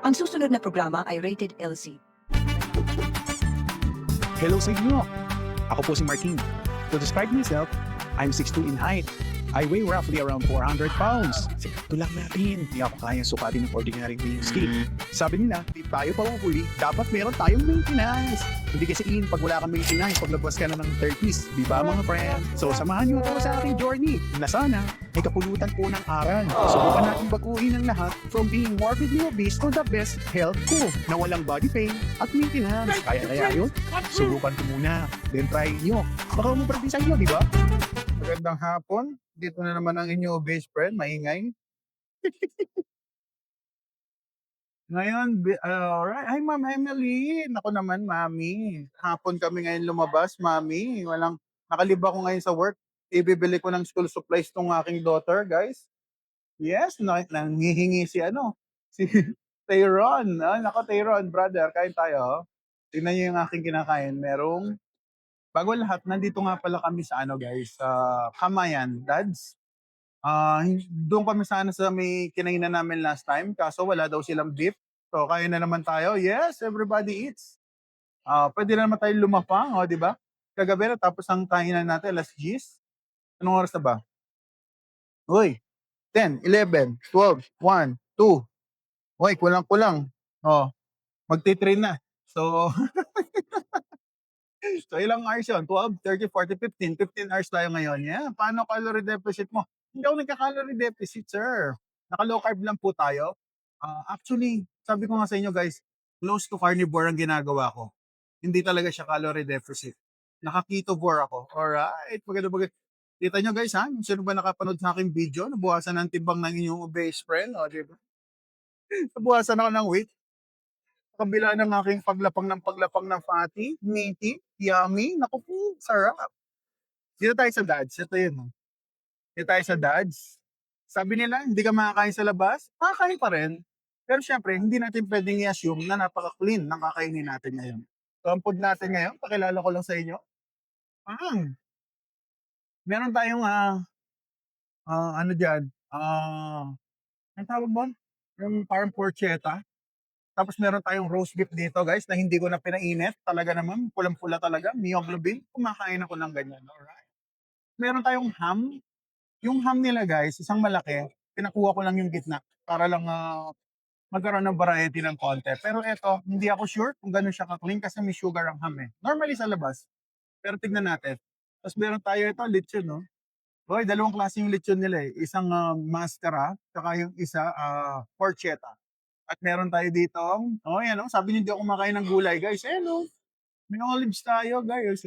Ang susunod na programa ay rated LC. Hello sa inyo! Ako po si Martin. To describe myself, I'm 6'2 in height. I weigh roughly around 400 pounds. Ito lang natin. Hindi ako kayang sukatin ng ordinary being scale. Sabi nila, di tayo pahuhuli, dapat meron tayong maintenance. Hindi kasi pag wala kang maintenance, paglabas ka na ng 30s. Di ba mga friend? So samahan niyo ako sa ating journey na sana may kapulutan po ng aral. Subukan natin baguhin ang lahat from being morbidly obese to the best health ko na walang body pain at maintenance. Kaya yun? Subukan ko muna. Then try nyo. Baka maprati sa inyo, di ba? Magandang hapon. Dito na naman ang inyong best friend, maingay. Ngayon, alright. Hi, Ma'am Emily. Ako naman, Mami. Hapon kami ngayon lumabas, Mami. Nakaliba ko ngayon sa work. Ibibili ko ng school supplies tong aking daughter, guys. Yes, nanghihingi si Tayron. Nako, Tayron, brother, kain tayo. Tingnan niyo yung aking kinakain. Bago lahat, nandito nga pala kami sa guys, sa Kamayan, Dads. Doon kami sana sa may kinainan namin last time, kaso wala daw silang beef. So, kain na naman tayo. Yes, everybody eats. Pwede na naman tayo lumapang, di ba? Kagabi na, tapos ang kainan natin, alas 10. Anong oras na ba? Uy, 10, 11, 12, 1, 2. Uy, kulang-kulang. Magti-train na. So, So, ilang hours yun? 12, 30, 40, 15. 15 hours tayo ngayon. Yeah. Paano calorie deficit mo? Hindi ako nagka-calorie deficit, sir. Naka-low carb lang po tayo. Actually, sabi ko nga sa inyo, guys, close to carnivore ang ginagawa ko. Hindi talaga siya calorie deficit. Naka-ketovore ako. Alright. Maganda. Kita nyo, guys, ha? Sino ba nakapanood sa aking video? Nabuhasan ng timbang ng inyong obese friend. Diba? Nabuhasan ako ng weight. Kabila ng aking paglapang ng fatty, meaty, yummy. Naku po, sarap. Dito tayo sa Dads. Ito yun. Dito tayo sa Dads. Sabi nila, hindi ka makakain sa labas. Makakain pa rin. Pero syempre, hindi natin pwedeng i-assume na napaka-clean ng kakainin natin ngayon. So, ang food natin ngayon, pakilala ko lang sa inyo. Meron tayong, ano dyan, ang tawag mo? Yung parang porchetta. Tapos meron tayong roast beef dito, guys, na hindi ko na pinainit. Talaga naman, pulang-pula talaga. Myoglobin. Kumakain ako ng ganyan. Alright. Meron tayong ham. Yung ham nila, guys, isang malaki. Pinakuha ko lang yung gitna para lang magkaroon ng variety ng konti. Pero eto, hindi ako sure kung gano'n siya ka-clean kasi may sugar ang ham eh. Normally sa labas. Pero tignan natin. Tapos meron tayo ito, lechon, no? Hoy, dalawang klase yung lechon nila eh. Isang mascara, saka yung isa porchetta. At meron tayo dito, yan sabi niyo hindi ako kumakain ng gulay, guys. May olives tayo, guys.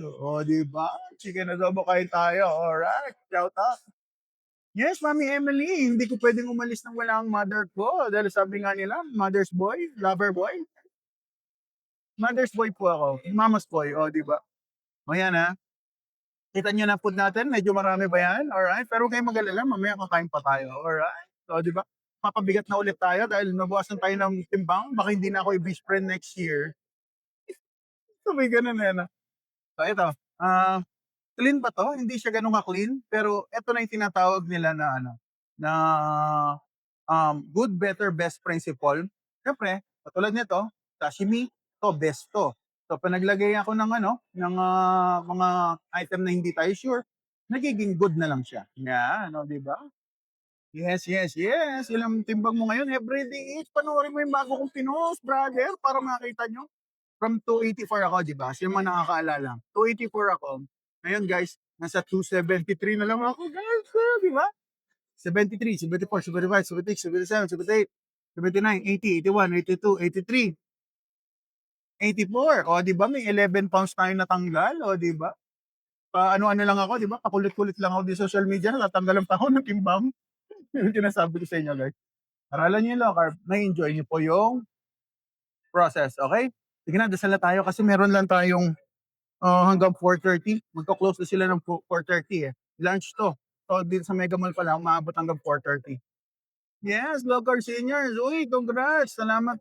Di ba? Chicken adobo kain tayo. Alright, shout out. Yes, Mami Emily, hindi ko pwedeng umalis nang wala ang mother ko. Dahil sabi nga nila, mother's boy, lover boy. Mother's boy po ako. Mama's boy, di ba? Yan ha. Kita niyo na food natin, medyo marami ba yan? Alright, pero huwag kayong mag-alala, mamaya kakain pa tayo. Alright, so di ba? Papabigat na ulit tayo dahil nabuwasan tayo ng timbang. Baka hindi na ako i-best friend next year. So may ganun na. So ito, clean ba to? Hindi siya ganun ka-clean, pero ito na yung tinatawag nila na good, better, best principle. Siyempre, katulad nito, sashimi, to best to. So, pag naglagay ako ng mga item na hindi tayo sure, nagiging good na lang siya. Yan, di ba? Yes. Ilang timbang mo ngayon? Everyday eat. Panoorin mo yung bago kong pinost, brother, para makita nyo. From 284 ako, di ba? Sino man nakakaalala. 284 ako. Ngayon, guys, nasa 273 na lang ako, guys. Di ba? 73, 74, 75, 76, 77, 78, 79, 80, 81, 82, 83, 84. Di ba? May 11 pounds tayo natanggal. Di ba? Ano-ano lang ako, di ba? Pakulit-kulit lang ako di social media. Natanggalan pa ako ng timbang. Yung sinasabi ko sa inyo, guys. Aralan niyo yung low carb. May enjoy niyo po yung process. Okay? Sige na, dasal na tayo kasi meron lang tayong hanggang 4:30. Magko-close na sila ng 4:30 eh. Lunch to. So, dito sa Mega Mall pa lang, maabot hanggang 4:30. Yes, low carb seniors. Uy, congrats. Salamat,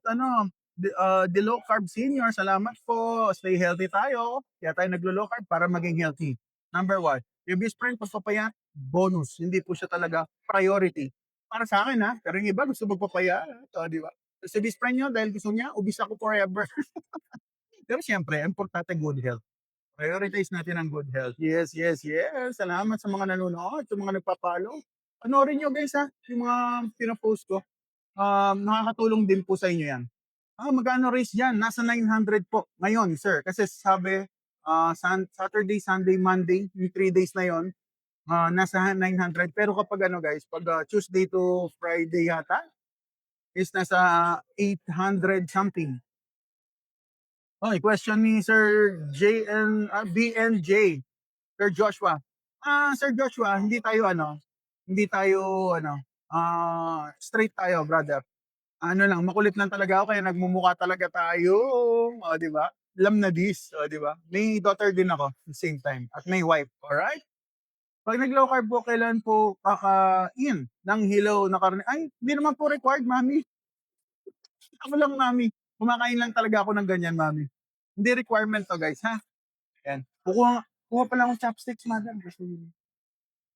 the low carb senior. Salamat po. Stay healthy tayo. Kaya tayo naglo-low carb para maging healthy. Number 1. Yung best friend, pagpapaya, bonus. Hindi po siya talaga priority. Para sa akin, pero yung iba gusto magpapaya. Di ba? Si best friend niyo dahil gusto niya, obese ako forever. Pero siyempre importante good health. Prioritize natin ang good health. Yes, yes, yes. Salamat sa mga nanonood, sa mga nagpa-follow. Panoorin niyo guys ha, yung mga pino-post ko. Nakakatulong din po sa inyo 'yan. Magkano raise diyan? Nasa 900 po ngayon, sir. Kasi sabi, Saturday, Sunday, Monday, yung 3 days na 'yon, nasa 900. Pero kapag ano guys, 'pag Tuesday to Friday yata, is nasa 800 something. Oy, question ni Sir BNJ, Sir Joshua. Sir Joshua, hindi tayo straight tayo, brother. Ano lang, makulit lang talaga ako kaya nagmumukha talaga tayo. O, di ba? Alam na this, o, di ba? May daughter din ako at the same time at may wife, alright? Pag nag-low carb po, kailan po kakain ng hilaw na karne? Ay, hindi naman po required, mami. Ako lang, mami. Kumakain lang talaga ako ng ganyan, mami. Hindi requirement to, guys, ha? Yan. Kuha pa lang akong chopsticks, madam. Gusto niyo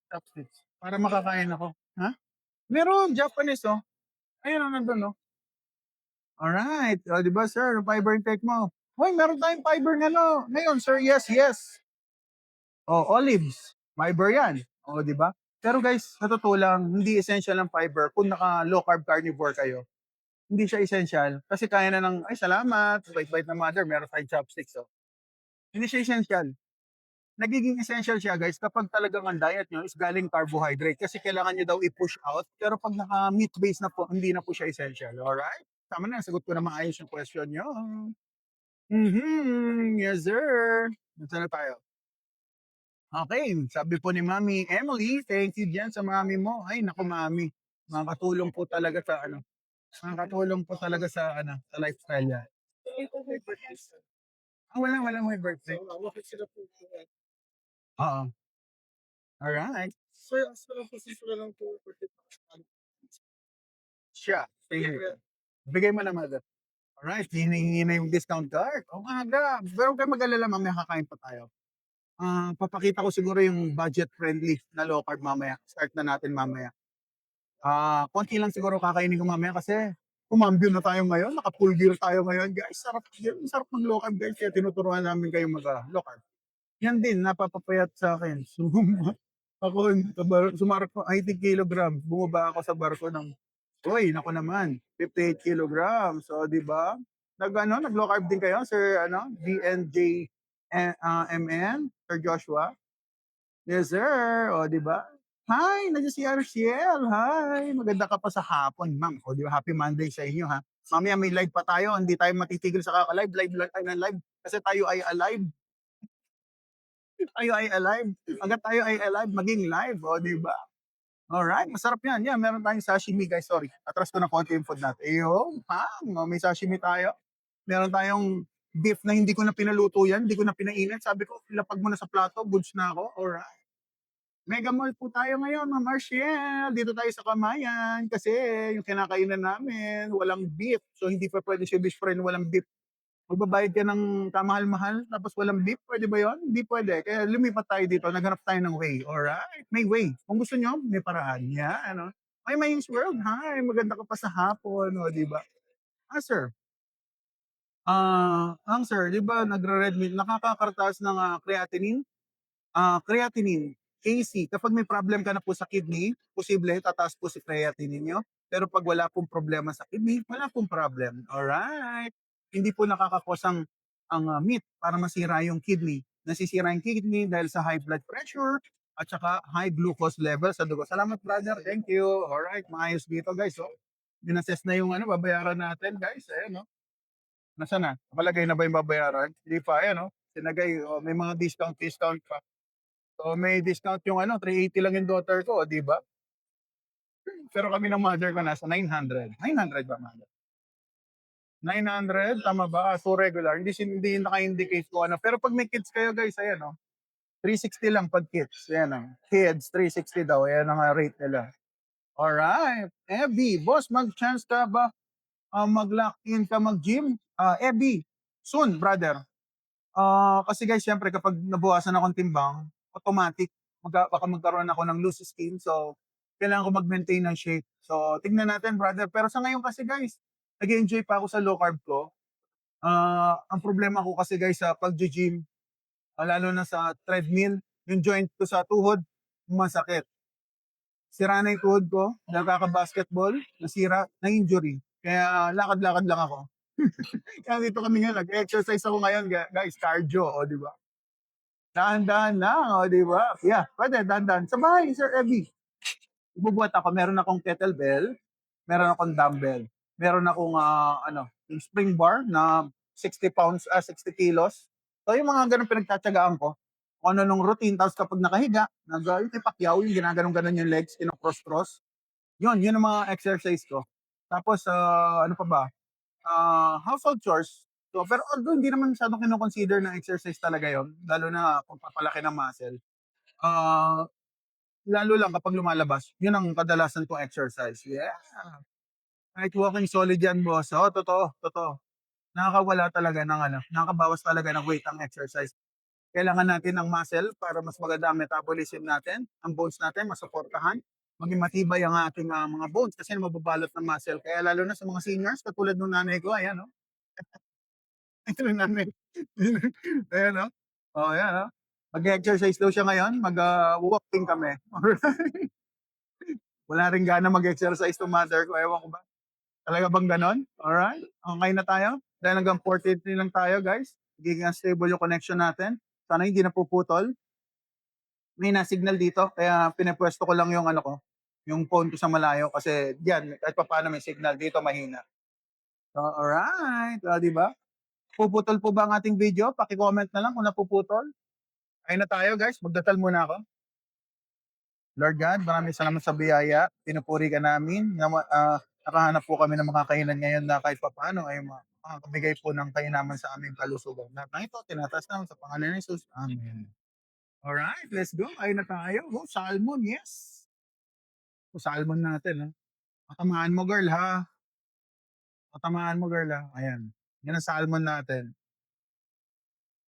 chopsticks. Para makakain ako. Ha? Meron, Japanese, oh. Ayun, nandun, oh. Alright. O, di ba, sir? Yung fiber intake mo. Hoy, meron tayong fiber ngayon, sir. Yes, yes. Olives. Fiber yan. O, di ba? Pero guys, sa totoo lang, hindi essential ang fiber kung naka low carb carnivore kayo. Hindi siya essential. Kasi kaya na ng, ay salamat, bait-bait na mother, meron tayong chopsticks. Oh. Hindi siya essential. Nagiging essential siya guys kapag talagang ang diet nyo is galing carbohydrate kasi kailangan nyo daw i-push out. Pero pag naka meat based na po, hindi na po siya essential. Alright? Tama na, sagot ko na maayos yung question nyo. Yes sir. Saan na tayo? Okay, sabi po ni Mami Emily, thank you dyan sa mami mo. Ay, naku mami, makakatulong po talaga sa makakatulong po talaga sa lifestyle niya. Wala may birthday. Oo. Alright. Siya. Sige. Bigay mo na mother. Alright, hinihingi na yung discount card. O aga. Pero huwag kayong mag-alala, mamaya kakain pa tayo. Papakita ko siguro yung budget friendly na low carb mamaya. Start na natin mamaya. Konti lang siguro kakainin ko mamaya kasi kumambyo na tayo ngayon. Naka-full gear tayo ngayon. Guys, sarap ng low carb guys. Kaya tinuturuan namin kayo mag-low carb. Yan din, napapapayat sa akin. Ako, sumarap ko 80 kilograms. Bumaba ako sa barko ng, uy, naku naman, 58 kilograms. So, di ba? Nag-low carb din kayo, Sir, BNJ, MN, Sir Joshua. Yes, sir. O, di ba? Hi, nandiyan si Arciel. Hi, maganda ka pa sa hapon, ma'am. O, di ba? Happy Monday sa inyo, ha? Mamaya may live pa tayo. Hindi tayo matitigil sa kaka-live. Live. Kasi tayo ay alive. Tayo ay alive. Hanggat tayo ay alive, maging live. O, di ba? Alright, masarap yan. Yan, meron tayong sashimi, guys. Sorry, atras ko na konti yung food natin. Ayun, may sashimi tayo. Meron tayong beef na hindi ko na pinaluto yan. Hindi ko na pinainit. Sabi ko, ilapag mo na sa plato. Goods na ako. Alright. Mega Mall po tayo ngayon, Ma'am Marciel. Dito tayo sa Kamayan kasi yung kinakainan namin, walang beef. So hindi pa pwede si Bish Friend walang beef. Magbabayad ka ng kamahal-mahal tapos walang beef, pwede ba yon? Hindi pwede. Kaya lumipat tayo dito, naghanap tayo ng way. Alright, may way. Kung gusto nyo, may paraan. Yan, ano. Ay, May's World, hi, maganda ka pa sa hapon, o, di ba? Sir, sir, di ba nagre-red meat, nakakakartas ng creatinine? Creatinine, KC, kapag may problem ka na po sa kidney, posible tataas po si creatinine nyo. Pero pag wala pong problema sa kidney, wala pong problem. Alright. Hindi po nakakakos ang meat para masira yung kidney. Nasisira yung kidney dahil sa high blood pressure at saka high glucose level sa dugo. Salamat brother. Thank you. Alright. Maayos dito guys. So, binassess na yung babayaran natin guys. Ayan, no? Nasaan na? Palagay na ba yung babayaran? Hindi pa. Ayan, no? Sinagay. May mga discount pa. So may discount yung 380 lang yung daughter ko, di ba? Pero kami ng mother ko nasa 900. 900 ba, mother? 900, tama ba? So regular. Hindi naka-indicate ko ano. Pero pag may kids kayo guys, ayan 360 lang pag kids. Ayan Kids, 360 daw. Ayan ang rate nila. Alright. Abby, boss, mag-chance ka ba mag-lock in ka mag-gym? Abby, soon, brother. Kasi guys, syempre kapag nabuwasan akong timbang, automatic baka magkaroon ako ng loose skin. So, kailangan ko mag-maintain ng shape. So, tingnan natin, brother. Pero sa ngayon kasi guys, nag-e-enjoy pa ako sa low carb ko. Ang problema ko kasi guys sa paggi-gym, lalo na sa treadmill, yung joint ko sa tuhod, masakit. Sira na yung tuhod ko, nagkaka-basketball, nasira, na-injury. Kaya lakad-lakad lang ako. Kaya dito kami ngayon, nag-exercise ako ngayon, guys, cardio, o di ba? Dahan-dahan lang, o di ba? Yeah, pwede, dahan-dahan. Sa bahay, Sir Evie. Bubuhat ako, meron akong kettlebell, meron akong dumbbell, meron akong yung spring bar na 60 pounds, 60 kilos. So yung mga ganun pinagtatsagaan ko. Kung ano nung routine, tapos kapag nakahiga, yung kay Pacquiao, yung ginaganon-ganon yung legs, kinocross-cross. Yun ang mga exercise ko. Tapos, ano pa ba? Household chores. So, pero although hindi naman masyadong kinoconsider na exercise talaga yon, lalo na pagpapalaki ng muscle. Ah, Lalo lang kapag lumalabas, yun ang kadalasan kong exercise. Yeah. Kahit walking solid yan, boss. Oo, totoo, totoo. Nakakawala talaga ng nakakabawas talaga ng weight ang exercise. Kailangan natin ng muscle para mas maganda ang metabolism natin, ang bones natin masuportahan, maging matibay ang ating mga bones kasi mababalot ng muscle. Kaya lalo na sa mga seniors, katulad ng nanay ko, ayan, no? Ito yung nanay. Ayan, no? Oh, ayan, no? Mag-exercise daw siya ngayon, mag-walking kami. Wala rin gana mag-exercise to mother ko, ewan ko ba? Talaga bang ganon? Alright, okay na tayo. Dahil hanggang 4:30 lang tayo, guys. Magiging stable yung connection natin. Sana hindi na puputol. May na-signal dito, kaya pinapwesto ko lang yung yung phone ko sa malayo kasi diyan kahit papaano may signal dito mahina. So, alright, di ba? Puputol po ba ang ating video? Paki-comment na lang kung napuputol. Ayun na tayo, guys. Magdasal muna ako. Lord God, maraming salamat sa biyaya. Pinupuri ka namin. Nakahanap po kami ng mga kainan ngayon na kahit papaano ay makakabigay po ng kainaman sa aming kalusugan. Lahat ng ito, tinataas namin sa pangalan ni Jesus. Amen. Alright, let's go. Ayun na tayo. Oh, salmon, yes. Oh, salmon natin. Ha? Matamaan mo, girl, ha? Matamaan mo, girl, ha? Ayan. Yan ang salmon natin.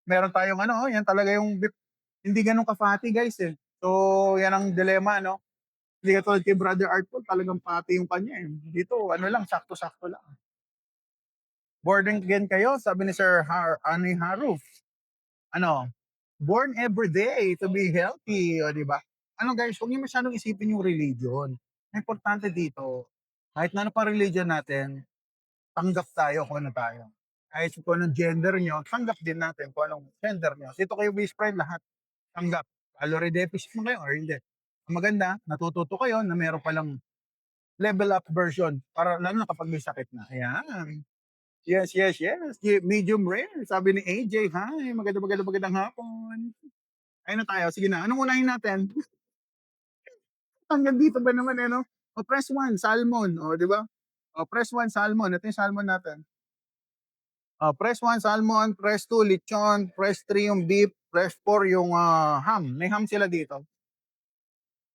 Meron tayong yan talaga yung beef. Hindi ganun ka-fatty, guys, eh. So, yan ang dilemma, no? Hindi katulad kay Brother Artful, talagang pati yung kanya, eh. Dito, lang, sakto-sakto lang. Born again kayo, sabi ni Sir Ani Haruf. Born every day to be healthy, o di ba? Guys, huwag niyo masyadong isipin yung religion. Ang importante dito, kahit na ano pa religion natin, tanggap tayo kung ano tayo. Kahit kung anong gender nyo, tanggap din natin kung anong gender nyo. Dito kayo base friend, lahat tanggap. Calorie deficit mo kayo or hindi. Ang maganda, natututo kayo na meron palang level up version para lalo na kapag may sakit na. Ayan. Yes, yes, yes. Medium rare. Sabi ni AJ, hi, magandang hapon. Ayun na tayo. Sige na. Anong unahin natin? Hanggang dito ba naman, no? O, press 1, salmon. O, di ba? O, press 1, salmon. Ito yung salmon natin. O, press 1, salmon. Press 2, lechon. Press 3, yung beef. Press 4, yung ham. May ham sila dito.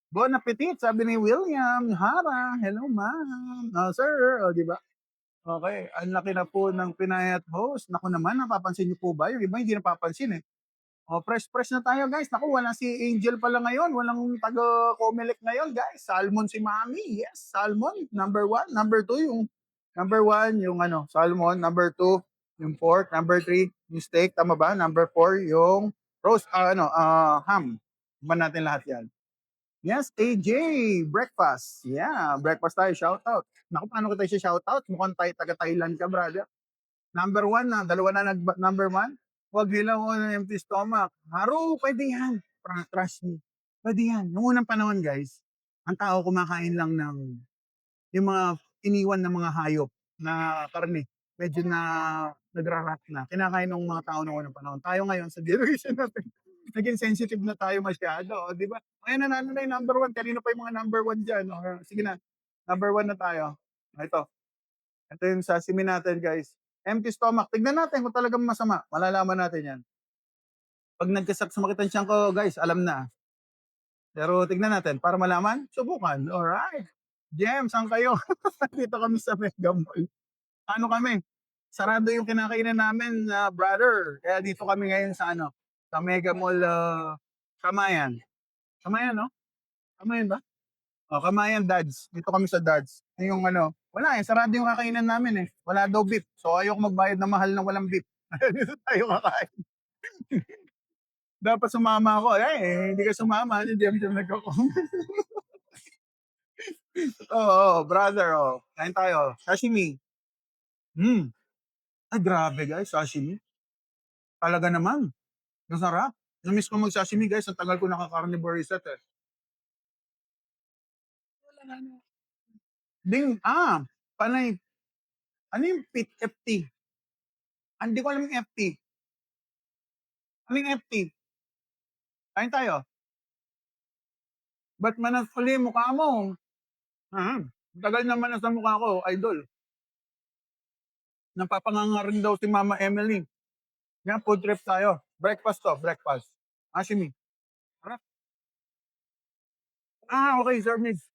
Bon appetit, sabi ni William Hara. Hello, ma'am. Sir, o, di ba? Okay, ang laki na po ng pinayat host. Naku naman, napapansin niyo po ba? Yung iba hindi napapansin, eh. O, press na tayo, guys. Naku, wala si Angel pala ngayon. Walang taga-Comelec ngayon, guys. Salmon si Mami. Yes, salmon. Number 1. Number 2, yung number 1, yung salmon. Number 2, yung pork. Number 3, yung steak. Tama ba? Number 4, yung roast, ham. Iban natin lahat yan. Yes, AJ, breakfast. Yeah, breakfast tayo. Shout out. Naku, paano kita siya shout out? Mukhang taga-Thailand ka, brother. Number 1 na. Dalawa na number 1. Huwag hilaw ko ng empty stomach. Haro, pwede yan. Trust me. Pwede yan. Noong unang panahon, guys, ang tao kumakain lang ng yung mga iniwan ng mga hayop na karne. Medyo na nagrarat na. Kinakain ng mga tao noong unang panahon. Tayo ngayon, sa generation natin, naging sensitive na tayo masyado. Di ba? Ngayon na yung number 1. Kanino pa yung mga number 1 dyan? Sige na. Number 1 na tayo. Ito. Ito yung sashimi natin, guys. Empty stomach. Tignan natin kung talagang masama. Malalaman natin yan. Pag sumakit ang tiyan ko, guys, alam na. Pero tignan natin. Para malaman, subukan. Alright. Jem, saan kayo? Dito kami sa Mega Mall. Ano kami? Sarado yung kinakainan namin, brother. Kaya dito kami ngayon sa sa Mega Mall, Kamayan. Kamayan, no? Kamayan ba? O, Kamayan Dads. Dito kami sa Dads. Yung Wala eh, sarado yung kakainan namin eh. Wala daw beef. So ayoko magbayad ng mahal na walang beef. Dito tayo kakain. Dapat sumama ako. Hindi ka sumama. Hindi kami nagko-comment. Oo, brother. Oh. Kain tayo. Sashimi. Hmm. Ay, grabe guys. Sashimi. Talaga naman. Masarap. Na-miss ko mag-sashimi guys. Ang tagal ko naka-carnivore reset eh. Panay. Ano yung FT? Hindi ko alam yung FT. Ano yung FT? Kain tayo. Ba't manasali mukha mo? Tagal naman na sa mukha ko, idol. Napapanganga rin daw si Mama Emily. Yan, food trip tayo. Breakfast to, breakfast. Sashimi. Harap. Okay, sir Migs.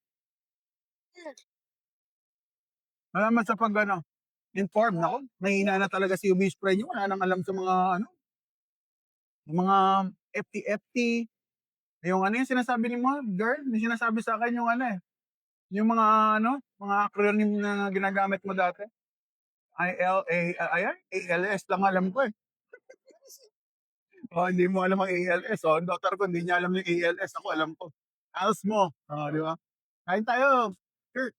Salamat sa pag inform. Nako, mahina na talaga si Ubi Spray niyo. Wala nang alam sa mga yung mga FT-FT. Yung yung sinasabi ni mo, girl, may sinasabi sa akin yung yung mga acronym na ginagamit mo dati. ALS lang alam ko eh. Hindi mo alam ang ALS. Ang doktor ko, hindi niya alam yung ALS. Ako alam ko. ALS mo. Di ba? Kain tayo. Sure.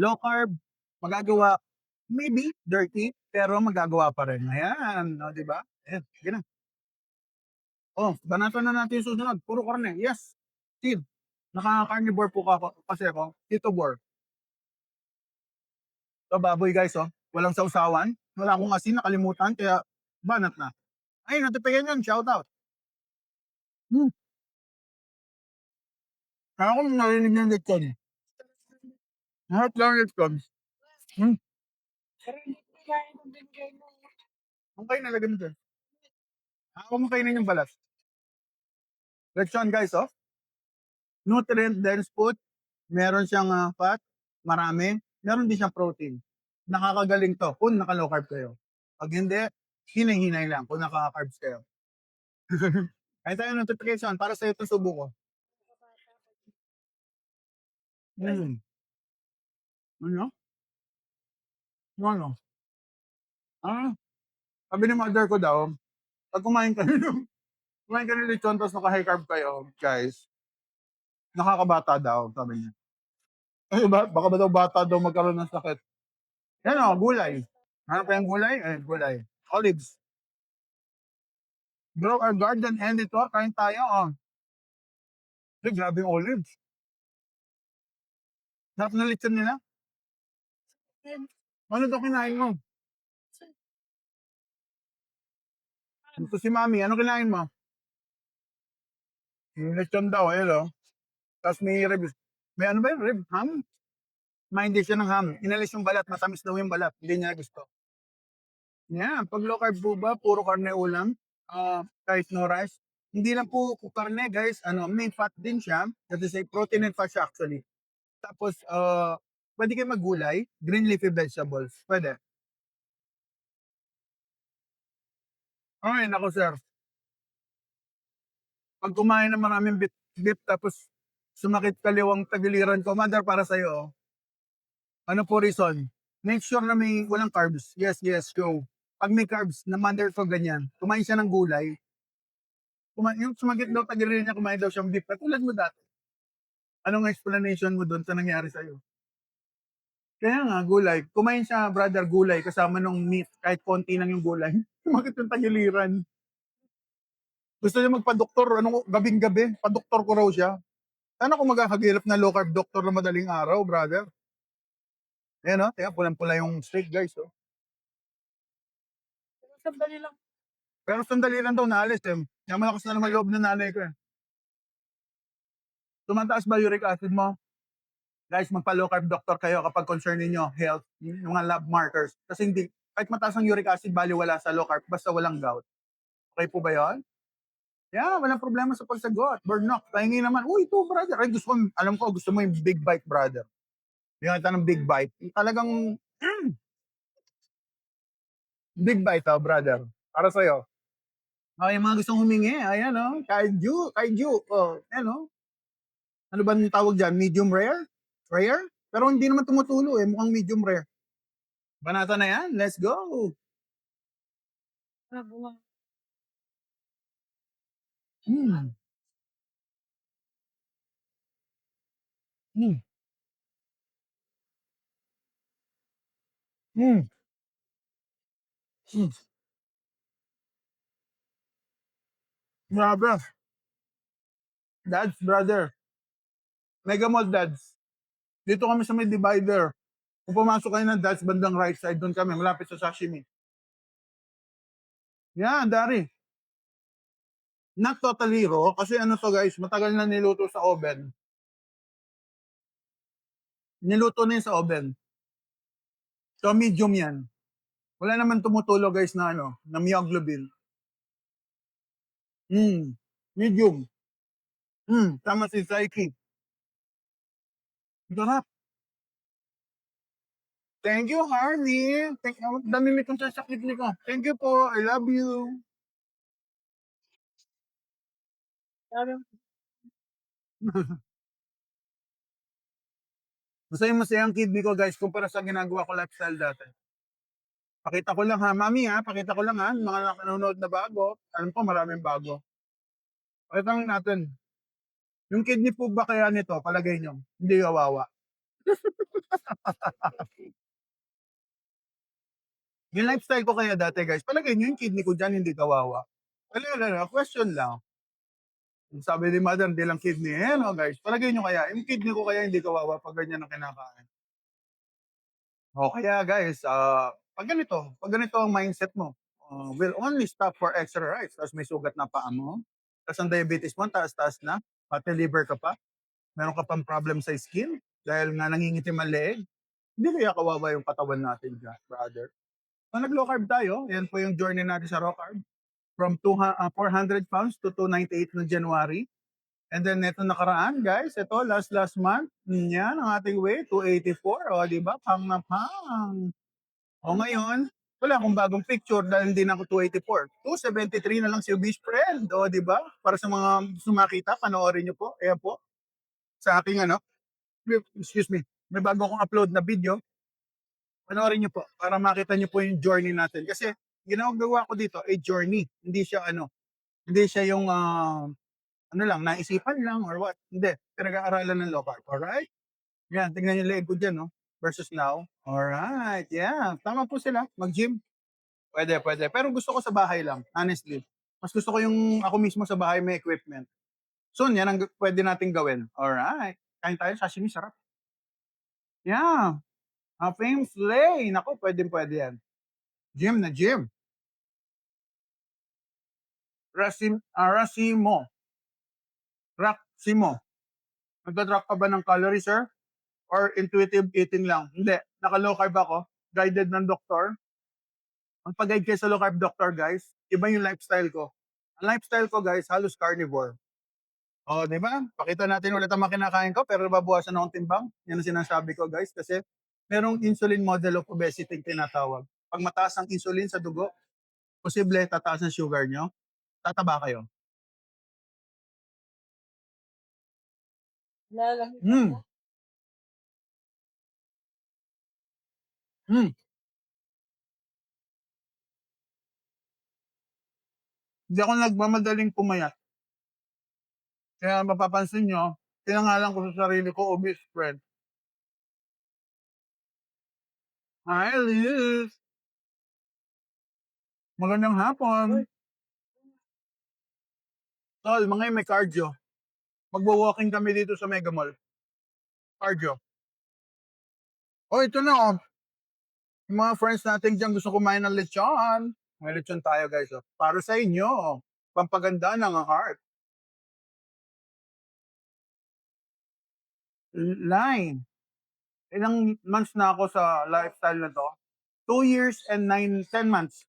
Low carb, magagawa. Maybe dirty, pero magagawa pa rin. Ayan. Di ba? Ayan. Sige na. Banatan na natin yung susunod. Puro karne. Yes. Steve. Naka-carnivore po kasi ako. Ketovore. Baboy guys, walang sausawan. Wala akong asin, nakalimutan. Kaya, banat na. Ay, notification yun. Shout out. Kaya ko narinig ng lechon. Lahat lang lechon. Ang kayo nalagay mo dyan. Ako mo kainin yung balat. Lechon guys, nutrient dense food. Meron siyang fat, marami. Meron din siyang protein. Nakakagaling to kung naka-low carb kayo. Pag hindi, hinay-hinay lang kung naka-carbs kayo. Kaya tayo notification para sa itong subo ko. Ano? Sabi ni mother ko daw, pag kumain ka ng lechon tapos naka-high carb kayo, guys, nakakabata daw, sabi niya. Baka ba daw bata daw magkaroon ng sakit? Yan gulay. Ano pa yung gulay? Gulay. Olives. Grow our garden and ito, kain tayo. Grabe yung olives. Sarap na lechon nila. Ano daw kinain mo? Ito si Mami, ano kinain mo? Yung lechon daw, Tapos may ribs. May ano ba yun? Rib? Ham? Hindi siya ng ham. Inalis yung balat. Matamis daw yung balat. Hindi niya gusto. Pag low carb po ba, puro karne ulam. Kahit no rice. Hindi lang po karne, guys. May fat din siya. That is a protein and fat siya actually. Tapos, pwede kayo maggulay. Green leafy vegetables. Pwede. Ay, nako sir. Pag kumain ng maraming beef tapos sumakit kaliwang tagiliran ko, mother, para sa'yo. Ano po reason? Make sure na may walang carbs. Yes, go. Pag may carbs, na mother ko ganyan, kumain siya ng gulay. Yung sumakit daw tagiliran niya, kumain daw siyang beef. Katulad mo dati. Anong explanation mo doon sa nangyari sa'yo? Kaya nga, gulay. Kumain siya, brother, gulay kasama ng meat. Kahit konti lang yung gulay. Sumakit yung tagiliran. Gusto niya magpa-doktor, gabing-gabi, pa-doktor ko raw siya. Sana kung magkakagilap na low carb doktor na madaling araw, brother. Ayan kaya pulang-pula yung steak, guys. Pero sandali lang daw naalis Kaya malakas na naman loob ng nanay ko Tumataas ba uric acid mo? Guys, magpa-low carb doctor kayo kapag concern niyo health, yung mga lab markers. Kasi hindi, kahit mataas ang uric acid, wala sa low carb, basta walang gout. Okay po ba yun? Walang problema sa pagsagot. Burnock, pahingi naman. Ito, brother. Alam ko, gusto mo yung big bite, brother. Yung ito ng big bite. Talagang, big bite, brother. Para sa'yo. Yung mga gustong humingi, ayan, kaiju. Ano ba yung tawag dyan? Medium rare? Rare? Pero hindi naman tumutulo eh, mukhang medium rare. Banata na yan, let's go! Hmm. Hmm. Hmm. Hmm. Grabe. Dads, brother. Mega Mall Dads. Dito kami sa may divider. Kung pumasok kayo ng Dads, bandang right side, doon kami, malapit sa sashimi. Yan, Dari. Not totally raw, kasi ano to guys, matagal na niluto sa oven. Niluto na yun sa oven. So, medium yan. Wala naman tumutulo guys na ano, na myoglobin. Medium. Tama si Saiki. Sarap. Thank you, Harvey. Dami kong sasakit ko. Thank you po. I love you. Masayang-masaya ang kidney ko guys kumpara sa ginagawa ko lifestyle dati. Pakita ko lang ha, mami ha, pakita ko lang ha, mga nanonood na bago, alam ko maraming bago. Pakita lang natin, yung kidney po ba kaya nito, palagay nyo, hindi kawawa. Yung lifestyle ko kaya dati guys, palagay nyo yung kidney ko dyan, hindi kawawa. Wala, question lang. Sabi ni mother, hindi lang kidney, no guys, palagay nyo kaya, yung kidney ko kaya hindi kawawa pag ganyan ang kinakain. O kaya guys, pag ganito ang mindset mo, will only stop for extra rice, tapos may sugat na paa mo, tapos ang diabetes mo, taas-taas na, pati liver ka pa, meron ka pang problem sa skin, dahil nga nangingitim ang leeg, hindi kaya kawawa yung katawan natin dyan, brother. Kung nag-low carb tayo, yan po yung journey natin sa raw carb, from 400 pounds to 298 no January. And then ito nakaraan, guys, ito last month, yan ang ating weight, 284, o di ba? Pang na pang. O ngayon, wala akong bagong picture dahil hindi na ako 284. 273 na lang si Beach Friend, o di ba? Para sa mga gusto makita, panoorin niyo po. Ayan po, sa aking ano, excuse me, may bago akong upload na video. Panoorin niyo po para makita niyo po yung journey natin. Kasi ginagawa ko dito ay journey. Hindi siya ano, hindi siya yung ano lang, naisipan lang or what. Hindi, pinag-aaralan ng low carb. Alright? Yan, tingnan yung leeg ko dyan, no? Versus now. Alright, yeah. Tama po sila. Mag-gym. Pwede. Pero gusto ko sa bahay lang, honestly. Mas gusto ko yung ako mismo sa bahay may equipment. Soon, yan ang pwede natin gawin. Alright. Kain tayo, sashimi, sarap. Yeah. Fame Slay. Naku, pwede yan. Gym na gym. Racimo. Raximo. Nagda-drop ka ba ng calories, sir? Or intuitive eating lang? Hindi. Naka-low carb ako. Guided ng doktor. Ang pag-guide kayo sa low carb doctor, guys, iba yung lifestyle ko. Ang lifestyle ko, guys, halos carnivore. O, di ba? Pakita natin ulit ang mga kinakain ko, pero nababawasan akong timbang. Yan ang sinasabi ko, guys, kasi merong insulin model of obesity tinatawag. Pag mataas ang insulin sa dugo, posible tataas ang sugar nyo, tataba kayo. Mm. Mm. Hindi ako nagmamadaling pumayat. Kaya mapapansin nyo, tinangalan ko sa sarili ko, obese friend. Hi, Liz! Magandang hapon. Tol, mga may cardio. Magwa-walking kami dito sa Mega Mall. Cardio. Oh, ito na oh. Yung mga friends natin dyan gusto kumain ng lechon. May lechon tayo guys. Oh. Para sa inyo. Pampaganda ng heart. Line. Ilang months na ako sa lifestyle na to? 2 years and 10 months.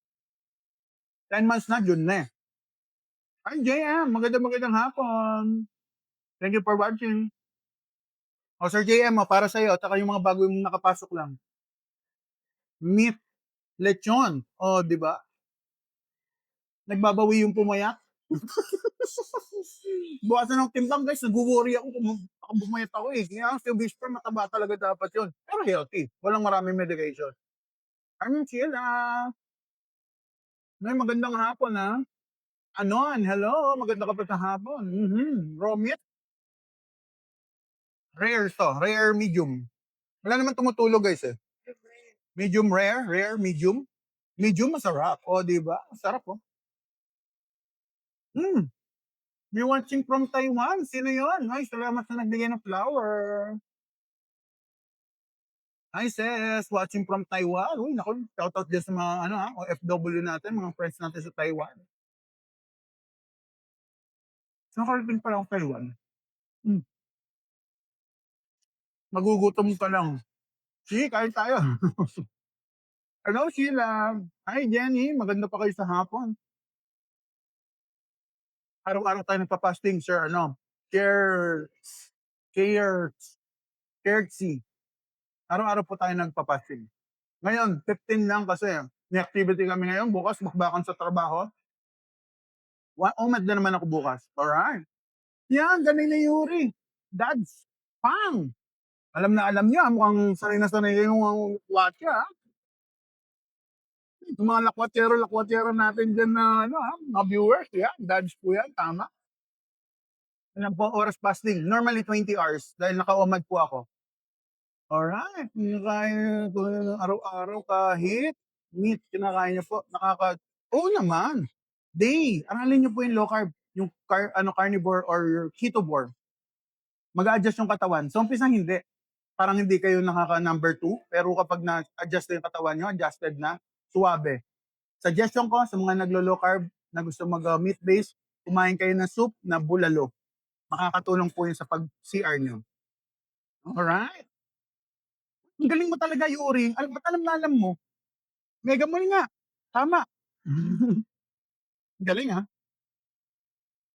10 months na, June na eh. Hi, JM. Magandang hapon. Thank you for watching. O, Sir JM, para sa'yo, at yung mga bago yung nakapasok lang. Meat, lechon. O, di ba? Nagbabawi yung pumayat. Bukasan ng timbang guys, nagwo-worry ako kung baka bumayat ako, eh. Kaya si Whisper mataba talaga dapat yun, pero healthy, walang maraming medication. I'm chill, Nay magandang hapon, Anon, hello, maganda ka pa sa hapon, raw meat, rare 'to, rare medium. Wala naman tumutulog guys, eh. Medium rare, rare, medium. Medium masarap, oh, 'di ba? Masarap, oh. Hmm, may watching from Taiwan, sino yun? Ay, salamat sa nagbigay ng flower. Hi sis, watching from Taiwan. Uy, naku, shoutout diyan sa mga ano, OFW natin, mga friends natin sa Taiwan. Nakarating pala akong Taiwan. Hmm, Magugutom ka lang. Sige, kain tayo. Hello Sheila. Hi Jenny, maganda pa kayo sa hapon. Araw-araw tayo nagpa-fasting, sir, ano? Cheers. Cheers. Cheersy. Araw-araw po tayo nagpa-fasting. Ngayon, 15 lang kasi may activity kami ngayon. Bukas, bakbakan sa trabaho. OMAD na naman ako bukas. Alright. Yan, galing na Yuri. Dads. Pang. Alam na alam niya, mukhang sanay na sanay yung watcha, Yung mga lakwatero natin dyan na, mga viewers, yan, dads po yan, tama. Ilan po oras fasting? Normally 20 hours dahil naka-OMAD po ako. Alright, kinakain ko na ng araw-araw kahit meat kinakain niyo po, oo naman. Aralin niyo po yung low carb, yung carnivore or ketovore. Mag-a-adjust yung katawan. So umpisang hindi. Parang hindi kayo number 2, pero kapag na-adjust na yung katawan niyo, adjusted na, suwabe. Suggestion ko sa mga naglo-low carb na gusto meat base, kumain kayo ng soup na bulalo. Makakatulong po yun sa pag-CR niyo. Alright. Ang galing mo talaga, Yuri. Ba't alam na alam mo? Mega Mall nga. Tama. Galing,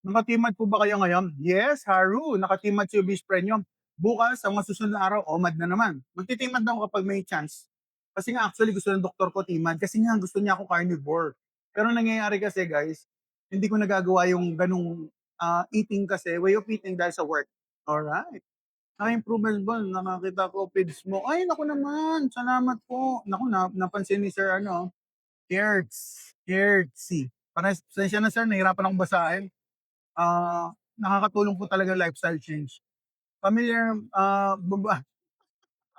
Nakatimad po ba kayo ngayon? Yes, Haru. Nakatimad si Ubis Premium. Bukas, sa mga susunod na araw, OMAD na naman. Magtitimad na ako kapag may chance. Kasi nga, actually, gusto ng doktor ko timad. Kasi nga, gusto niya ako carnivore. Pero nangyayari kasi, guys, hindi ko nagagawa yung ganung eating kasi, way of eating dahil sa work. Alright. Improvement ba? Nakakita ko feeds mo. Ay, naku naman. Salamat po. Naku, napansin ni Sir, Kertzy. Pasensya na sir, nahirapan akong basahin. Nakakatulong po talaga lifestyle change. Familiar,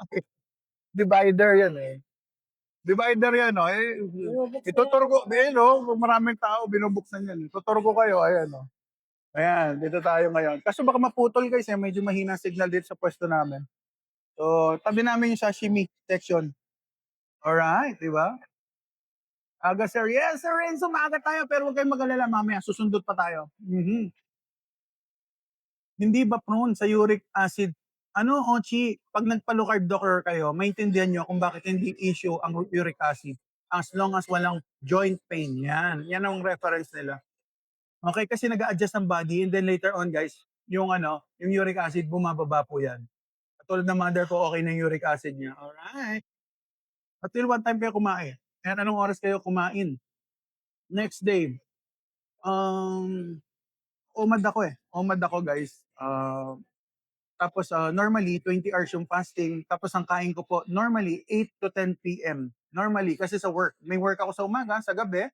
okay. Divider yan, Divider yan, ituturo ko, kung maraming tao, binubuksan yan. Ituturo ko kayo, ayan, Ayan, dito tayo ngayon. Kaso baka maputol guys, medyo mahina signal dito sa pwesto namin. So, tabi namin yung sashimi section. Alright, di ba? Aga sir, yes sir Renzo, maaga tayo pero huwag kayong mag-alala mamaya, susundot pa tayo. Hindi ba prone sa uric acid? Ochi, pag nagpa-low carb doctor kayo, maintindihan nyo kung bakit hindi issue ang uric acid. As long as walang joint pain. Yan. Yan ang reference nila. Okay, kasi nag-a-adjust ang body and then later on guys, yung uric acid bumababa po yan. Katulad ng mother ko, okay na yung uric acid niya. Alright. Until one time kayo kumain. And anong oras kayo kumain? Next day. OMAD ako OMAD ako guys. Tapos normally 20 hours yung fasting. Tapos ang kain ko po normally 8 to 10 p.m. Normally kasi sa work. May work ako sa umaga, sa gabi.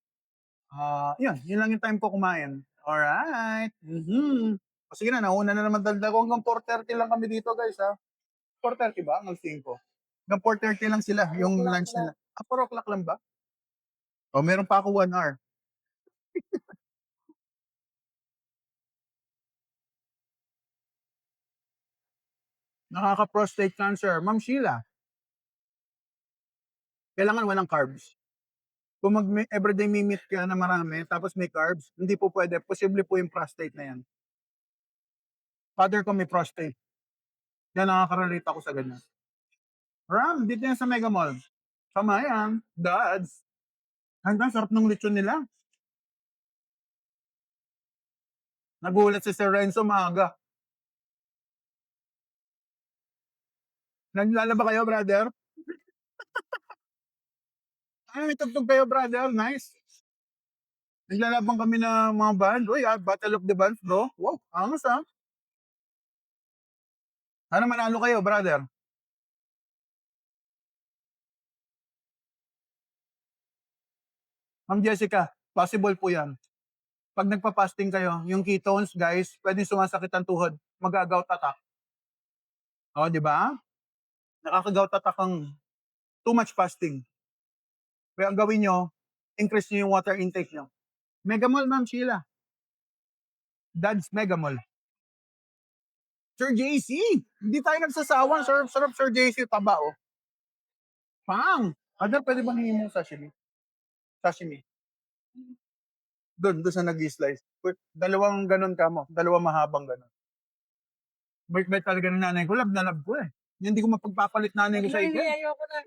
Yun lang yung time ko kumain. Alright. O sige na, nauna na naman dagdag ko. Hanggang 4:30 lang kami dito guys 4:30 ba? Hanggang 5. Hanggang 4:30 lang sila yung lunch nila. 4 o'clock lang ba? Meron pa ako 1 hour. Nakaka-prostate cancer. Ma'am Sheila, kailangan walang carbs. Kung everyday meat ka na marami, tapos may carbs, hindi po pwede. Posible po yung prostate na yan. Father ko may prostate. Yan, nakaka-relate ako sa ganyan. Ram, dito yan sa Mega Mall. Sama yan. Dads. Hanggang sarap ng lechon nila. Nagulat si Sir Renzo maaga. Naglalaba kayo, brother? May tugtog kayo, brother. Nice. Naglalaban kami ng mga band. Uy, Battle of the Bands, bro. Wow, angas ah. Sana manalo kayo, brother. Ma'am Jessica, possible po yan. Pag nagpa-fasting kayo, yung ketones, guys, pwedeng sumasakit ang tuhod. Mag-gout attack. O, di ba? Nakaka-gout attack ang too much fasting. Kaya ang gawin nyo, increase nyo yung water intake nyo. Megamol, Ma'am Sheila. Dad's Megamol. Sir JC, hindi tayo nagsasawa. Sarap Sir JC, taba oh. Pang! Ada, pwede bang hingin mo sashimi? Sashimi. Doon sa nag-slice. Dalawang ganun ka mo. Dalawang mahabang ganun. Bait-bait talaga ng nanay ko. Love na love ko eh. Hindi ko mapagpapalit nanay ko sa ikin. Ayoko na.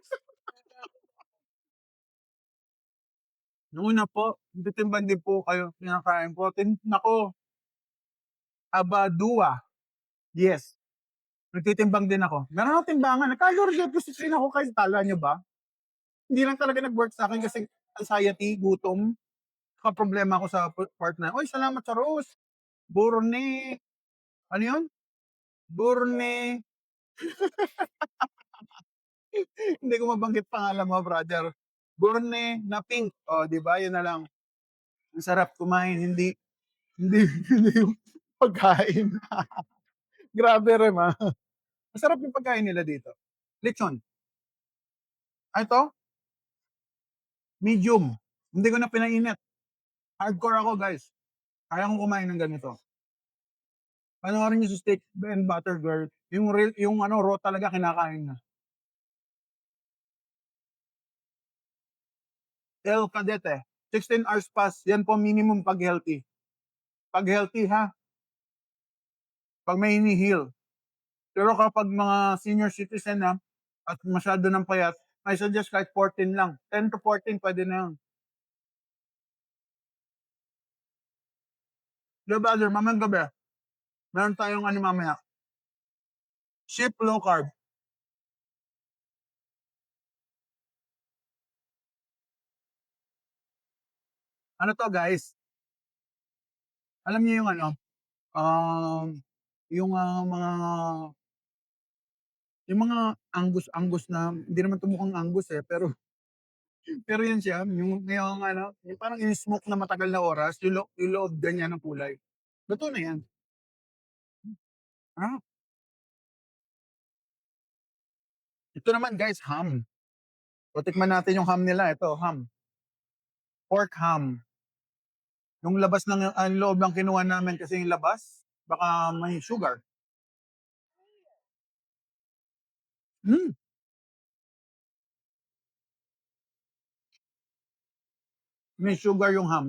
Noong una po, titimbang din po kayo kinakain po. Nako, abadua. Yes. Nagtitimbang din ako. Meron akong timbangan. Nagka-lower deficit ako kahit tala nyo ba? Hindi lang talaga nag-work sa akin kasi anxiety, gutom. Problema ako sa partner. Oy, salamat sa Rose. Burne. Ano yun? Burne. Hindi ko mabanggit pangalan mo, brother. Burne na pink. O, di ba? Yun na lang. Ang sarap kumain. Hindi yung pagkain. Grabe rin, ha? Masarap yung pagkain nila dito. Lechon. Ito, medium. Hindi ko na pinainit. Hardcore ako, guys. Kaya kong kumain ng ganito. Panoorin niyo sa steak and butter girl. Yung real, yung ano, raw talaga kinakain na. El Cadete. 16 hours pass. Yan po minimum pag healthy. Pag healthy ha. Pag may hinihil. Pero kapag mga senior citizen na at masyado ng payat, I suggest kahit 14 lang. 10 to 14 pwede na yun. Diba, brother, mamayang gabi, meron tayong ano mamaya. Sheep low carb. Ano to, guys? Alam niyo yung ano, um, yung mga angus na hindi naman ito mukhang angus eh, pero pero yun siya, yung ano, yung parang in-smoke na matagal na oras, yung loob ganyan ng kulay. Luto na yan. Ah, ito naman guys, ham. So, tikman natin yung ham nila. Ito, ham. Pork ham. Yung labas ng ang loob lang kinuha namin kasi yung labas, baka may sugar. Mm, may sugar yung ham.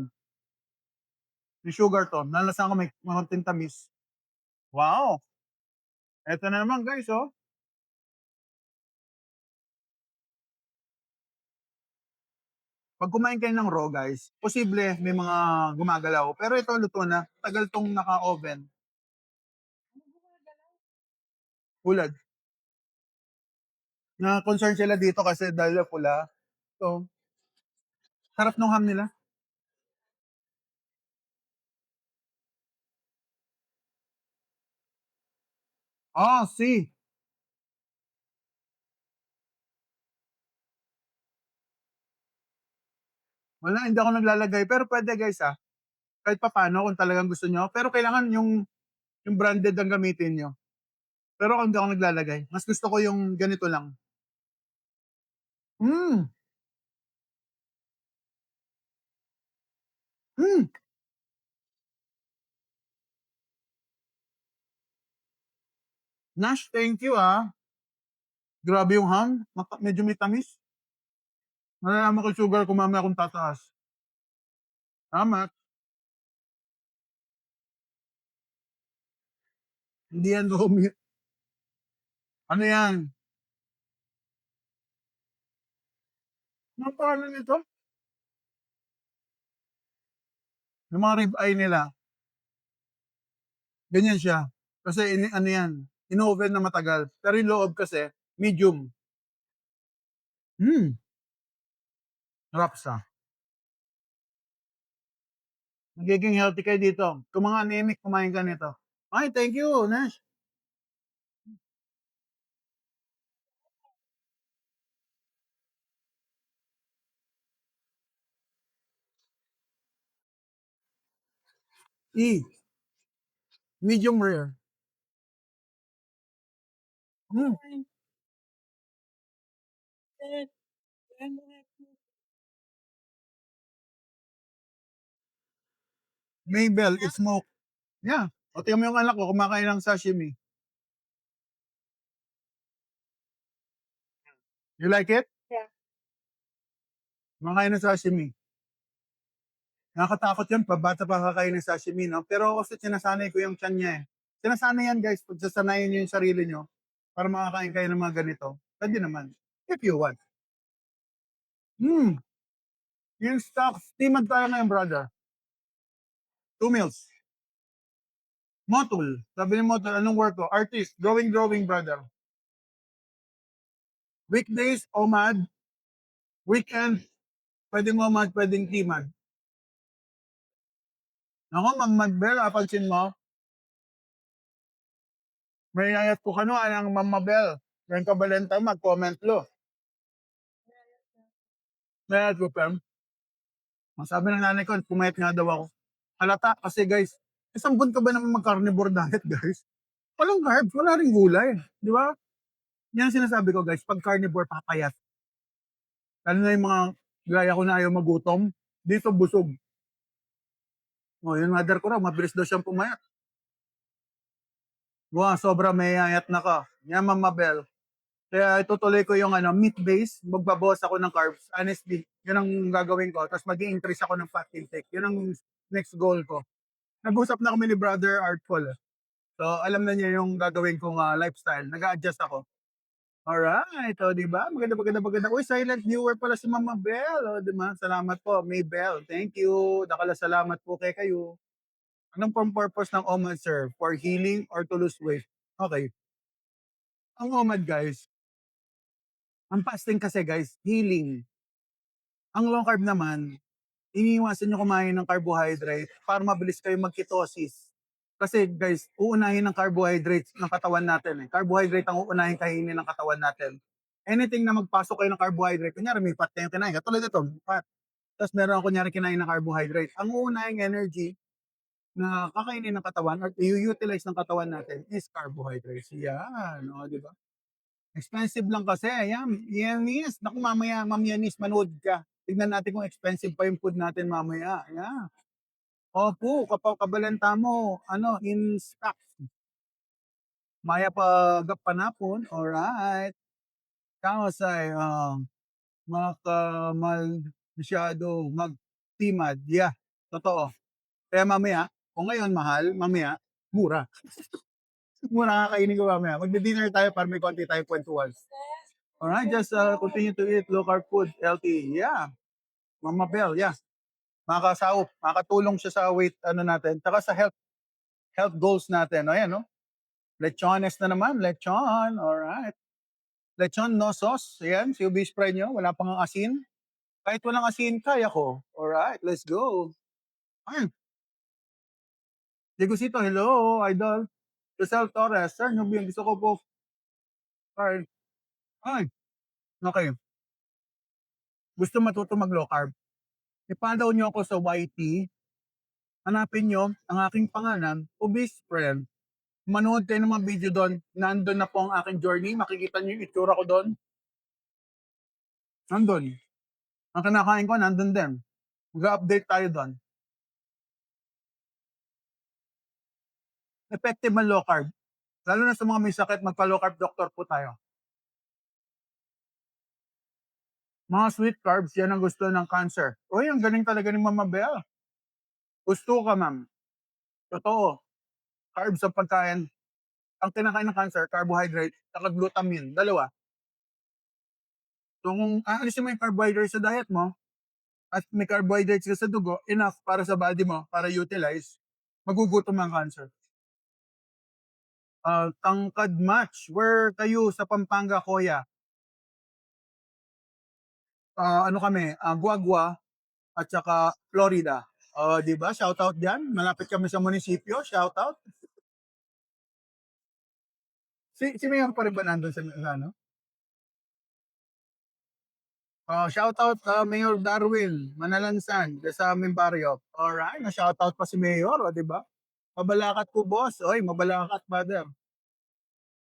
May sugar to. Nalasan ko may konting tamis. Wow! Eto na naman guys, oh. Pag kumain kayo ng raw guys, posible may mga gumagalaw. Pero ito luto na. Tagal tong naka-oven. Ulad. Na-concern sila dito kasi dahil pula. So, sarap ng ham nila. Ah, see. Wala, hindi ako naglalagay. Pero pwede guys ah. Kahit pa paano kung talagang gusto nyo. Pero kailangan yung branded ang gamitin nyo. Pero kung hindi ako naglalagay, mas gusto ko yung ganito lang. Mm, mm. Nash, thank you ah. Grabe yung ham. Medyo may tamis. Malalaman ko yung sugar kung mamaya kung tataas. Tama. Hindi yan Romy. Ano yan? Ano pangalan nito? Yung mga rib eye nila. Ganyan siya. Kasi ano yan, in-oven na matagal. Pero yung loob kasi, medium. Hmm, sarap siya. Magiging healthy kayo dito. Kung mga anemic, kumain ka nito. Ay, thank you, Nash. E, medium rare. Mm. Maybell, it's smoke. Yeah. O, tingnan mo yung anak ko, kumakain ng sashimi. You like it? Yeah. Kumakain ng sashimi. Nakakatakot yan, pabata pa kakain ng sashimi, no? Pero kasi sinasanay ko yung tiyan niya eh. Sinasanay yan, guys. Pag sasanayin niyo yung sarili niyo para makakain kayo ng mga ganito. Pwede naman. If you want. Hmm. Yung stock, steamed tayo ngayon, brother. 2 meals. Motul. Sabi ni Motul, anong work ko? Artist. Drawing, brother. Weekdays, OMAD. Weekend, pwedeng OMAD, pwedeng TMAD. Ako, Ma'am Madbel, pansin mo, may ayat ko kano, anang Ma'am Mabel. Yan ka balenta, mag-comment lo. May ayat ko, Pem. Ang sabi ng nanay ko, pumayat nga daw ako. Halata, kasi guys, isang buwan ka ba naman mag-carnivore diet, guys? Walang carbs, wala ring gulay. Di ba? Yan ang sinasabi ko, guys. Pag carnivore, papayat. Lalo na yung mga gaya ko na ayaw magutom, dito busog. O, yung mother ko raw, mabilis daw siyang pumayat. Wow, sobra may ayat na ka. Yan, Ma'am Mabel. Kaya itutuloy ko yung meat base, magbabawas ako ng carbs. Honestly, yun ang gagawin ko. Tapos mag-i-increase ako ng fat intake. Yun ang next goal ko. Nag-usap na kami ni Brother Artful. So, alam na niya yung gagawin kong lifestyle. Nag-a-adjust ako. Alright, o diba? Maganda. Uy, silent viewer pala si Mama Bell. O diba? Salamat po, May Bell. Thank you. Dakala salamat po kay kayo. Anong pang purpose ng OMAD, sir? For healing or to lose weight? Okay. Ang OMAD, guys, ang fasting kasi, guys, healing. Ang low carb naman, iniiwasan nyo kumain ng carbohydrate para mabilis kayo mag-ketosis. Kasi guys, uunahin ng carbohydrates ng katawan natin. Carbohydrate ang uunahin kainin ng katawan natin. Anything na magpasok kayo ng carbohydrate, kunyari may fat kayong kinain, katulad ito, fat. Tapos meron ako kunyari kinain ng carbohydrate. Ang uunahing energy na kakainin ng katawan or i-utilize ng katawan natin is carbohydrates. Yan, o, di ba? Expensive lang kasi. Ayan, Yanis. Naku, mamaya, Ma'am Yanis, manood ka. Tignan natin kung expensive pa yung food natin mamaya. Ayan. Opo, kapag kabalanta mo, in stock. Maya pa panapon. Alright. Tapos ay, makamal masyado magtimad. Yeah, totoo. Kaya mamaya, kung ngayon mahal, mamaya, mura. Mura kakainin ko mamaya. Magdi-dinner tayo para may konti tayo kwentuhan. Alright, just continue to eat low carb food, healthy. Yeah. Mama Bell, yeah. Makakasahop, makakatulong siya sa weight natin, tsaka sa health goals natin. Ayan, no? Lechones na naman, lechon. Alright. Lechon no sauce. Ayan, si ubi spread nyo, wala pang asin. Kahit walang asin, kaya ko. Alright, let's go. Ayun. Digosito, hello, idol. Giselle Torres, sir, yung gusto ko po. Ay, ay, okay. Gusto matuto mag low carb. I-follow nyo ako sa YT. Hanapin nyo ang aking pangalan, Obese Friend. Manood kayo ng mga video doon. Nandun na po ang aking journey. Makikita nyo yung itsura ko doon. Nandun. Ang kinakain ko, nandun din. Mag-update tayo doon. Effective man low carb. Lalo na sa mga may sakit, magpa-low carb doctor po tayo. Mga sweet carbs, yan ang gusto ng cancer. Uy, ang galing talaga ni Mama Bell. Gusto ka, ma'am. Totoo. Carbs ang pagkain. Ang kinakain ng cancer, carbohydrate, saka glutamine. Dalawa. So kung aalisin mo yung carbohydrates sa diet mo, at may carbohydrates ka sa dugo, enough para sa body mo, para utilize, magugutom ang cancer. Tangkad match. Where kayo sa Pampanga, Kuya? Ano kami? Guagua at saka Florida. Oh, 'di ba? Shoutout diyan. Malapit kami sa munisipyo, shoutout. Si Mayor pa rin ba nandun sa ano? Oh, shoutout Mayor Darwin Manalansan sa aming baryo. Alright, na-shoutout pa si Mayor, oh, 'di ba? Mabalakat po boss. Oy, mabalakat brother.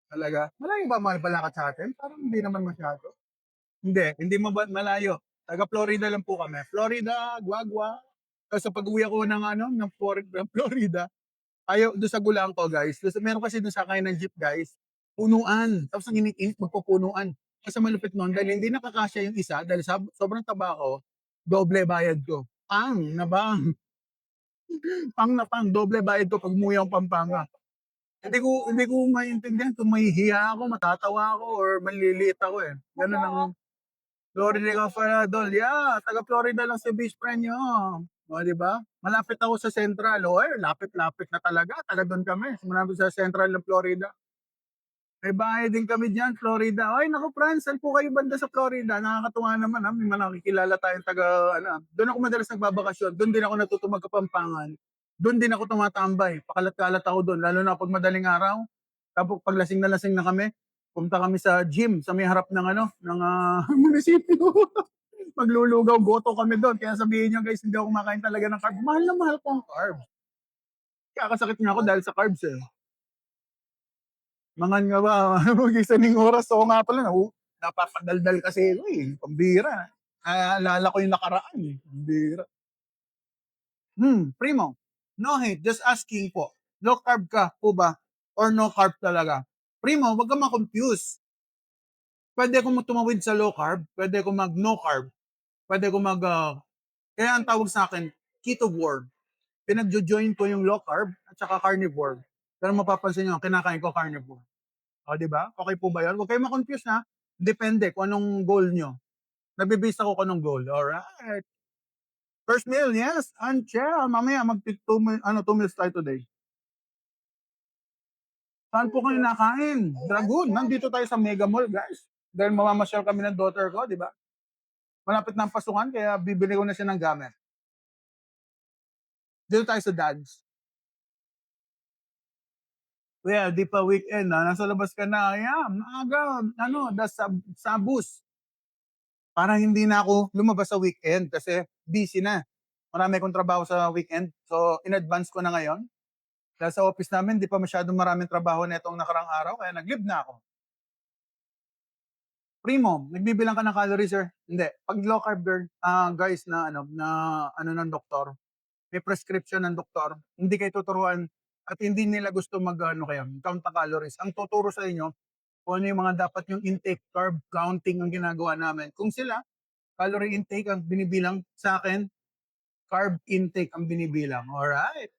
Talaga. Malayo ba Mabalakat sa atin? Parang hindi naman masyado. Hindi malayo. Taga Florida lang po kami. Florida, Guagua. Tapos sa pag-uwi ako ng ano, ng Florida, ayaw doon sa gulang ko guys. Meron kasi doon sa kain ng jeep guys. Punuan. Tapos ang init-init magpupunuan. Kasi malupit nun dahil hindi nakakasya yung isa dahil sobrang taba ko, doble bayad ko. Pang na bang. Pang na pang. Doble bayad ko pag umuwi ang Pampanga. Hindi ko maintindihan kung mahihiya ako, matatawa ako, or maliliit ako eh. Ganun ang Florida ka pala, Dol. Yeah, taga Florida lang si best friend nyo. O, di ba? Malapit ako sa Central. O, lapit-lapit na talaga. Taga doon kami. Malapit sa Central ng Florida. May bahay din kami diyan, Florida. Ay, naku, Franz, saan po kayo banda sa Florida? Nakakatuwa naman, ha? May mga nakikilala tayong taga, ano. Doon ako madalas nagbabakasyon. Doon din ako natutong magkapampangan. Doon din ako tumatambay. Pakalat-kalat ako doon, lalo na pag madaling araw. Tapos pag lasing na kami, punta kami sa gym sa may harap ng ano, ng munisipyo. Maglulugaw, goto kami doon. Kaya sabihin niyo guys, hindi ako kumakain talaga ng carbs. Mahal na mahal ko ang carbs. Kaya kasakit nga ako dahil sa carbs eh. Mangan nga ba? Mag-isa ning oras. Oo nga pala, napapadaldal kasi ako eh. Pambira. Naalala ko yung nakaraan eh. Pambira. Primo. No hate, just asking po. Low carb ka po ba? Or no carb talaga? Primo, wag ka ma-confuse. Pwede ko tumawid sa low carb, pwede ko mag no carb, pwede ko mag kaya ang tawag sa akin, ketovore. Pinagjo-join ko yung low carb at saka carnivore. Pero mapapansin niyo, kinakain ko carnivore. O, di ba? Okay po ba yun? Huwag kayong ma-confuse ha. Depende kung anong goal nyo. Nabibase ako kung anong goal. Alright. First meal, yes. And yeah, mamaya two meals tayo today. Saan po kayo nakain? Dragoon. Nandito tayo sa Mega Mall, guys. Dahil mamamasyal kami ng daughter ko, di ba? Malapit na ang pasukan, kaya bibili ko na siya ng gamit. Dito tayo sa Dads. Well, di pa weekend na. Nasa labas ka na. Yeah, maaga. Sa bus. Parang hindi na ako lumabas sa weekend kasi busy na. Marami akong trabaho sa weekend. So, in advance ko na ngayon. Dahil sa office namin, di pa masyadong maraming trabaho na itong nakarang araw, kaya nag-leave na ako. Primo, nagbibilang ka ng calories, sir? Hindi. Pag low carb, guys, na ng doktor, may prescription ng doktor, hindi kayo tuturuan at hindi nila gusto count na calories. Ang tuturo sa inyo, kung ano yung mga dapat yung intake, carb counting ang ginagawa namin. Kung sila, calorie intake ang binibilang, sa akin, carb intake ang binibilang. Alright.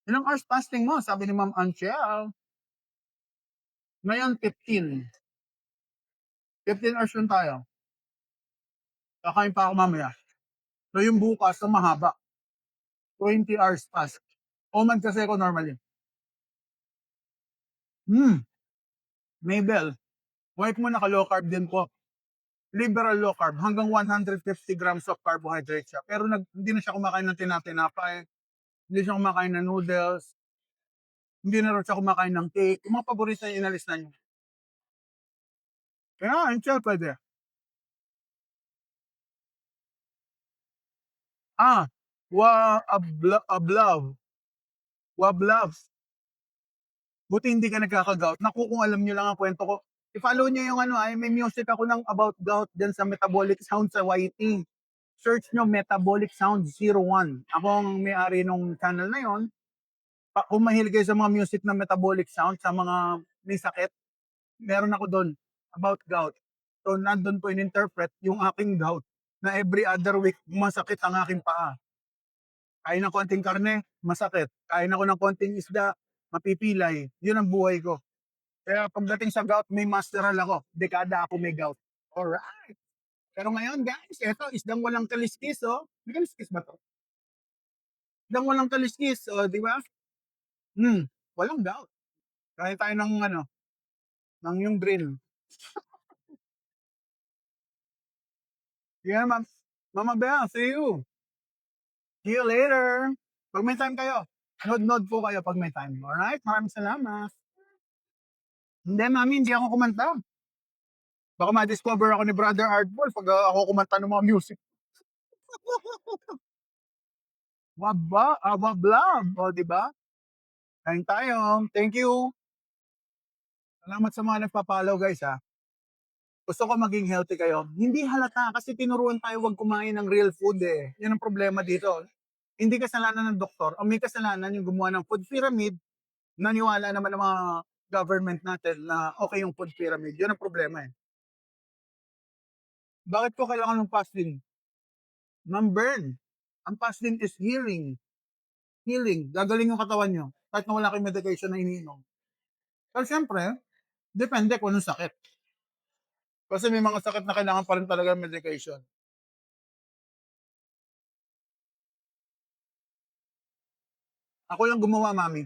Ilang hours fasting mo? Sabi ni Ma'am Anchel. Ngayon, 15. 15 hours lang tayo. Kakain pa ako mamaya. So yung bukas na mahaba. 20 hours fast. OMAD kasi ako normally. Mabel, wife mo naka-low carb din po. Liberal low carb, hanggang 150 grams of carbohydrates siya. Pero hindi na siya kumakain ng tinapay, hindi siya kumakain ng noodles, hindi na rin siya kumakain ng cake. Yung mga paborito niya, inalis na niya. Kaya, yun siya pwede. Wablav. Buti hindi ka nagkaka-gout. Naku, kung alam niyo lang ang kwento ko. I-follow niyo yung may music ako ng about gout dyan sa Metabolic Sound sa YT. Search nyo Metabolic Sound 01. Ako ang may-ari nung channel na yon. Kung mahilig kayo sa mga music ng Metabolic Sound, sa mga may sakit, meron ako doon about gout. So, nandun po in-interpret yung aking gout na every other week, masakit ang aking paa. Kain ng konting karne, masakit. Kain ako ng konting isda, mapipilay. Yun ang buhay ko. Kaya pagdating sa gout, may masteral ako. Dekada ako may gout. Alright. Pero ngayon, guys, eto, isdang walang kaliskis, oh. May kaliskis ba to? Isdang walang kaliskis, oh, di ba? Walang gout. Kaya tayo ng yung drill. Yeah, ma'am. Mama Belle, see you. See you later. Pag may time kayo, nod-nod po kayo pag may time. Alright? Maraming salamat. Hindi, mami, hindi ako kumanta. Baka ma-discover ako ni Brother Artball pag ako kumanta ng mga music. Wablab. O, di ba? Kain tayo. Thank you. Salamat sa mga nagpa-follow, guys, ha. Gusto ko maging healthy kayo. Hindi halata kasi tinuruan tayo wag kumain ng real food, eh. Yan ang problema dito. Hindi kasalanan ng doktor. Ang may kasalanan yung gumawa ng food pyramid. Naniwala naman ng mga government natin na okay yung food pyramid. Yun ang problema, eh. Bakit ko kailangan ng fasting? Burn. Ang fasting is healing. Healing. Gagaling yung katawan nyo. Kahit na wala kayong medication na iniinom. Pero syempre, depende kung anong sakit. Kasi may mga sakit na kailangan pa rin talaga ng medication. Ako lang gumawa, mami.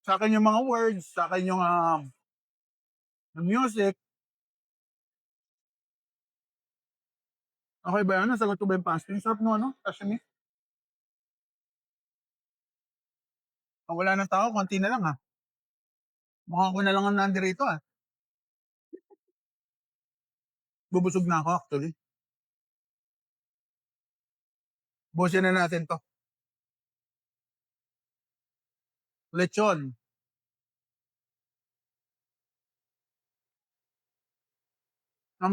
Sa akin yung mga words, sa akin yung music. Okay ba yun? Nasagot ko ba yung fasting? Sarap no, ano? Sashimi. Kung wala ng tao, konti na lang, ha. Mukhang ako na lang ang nandirito, ha. Bubusog na ako, actually. Busin na natin to. Lechon.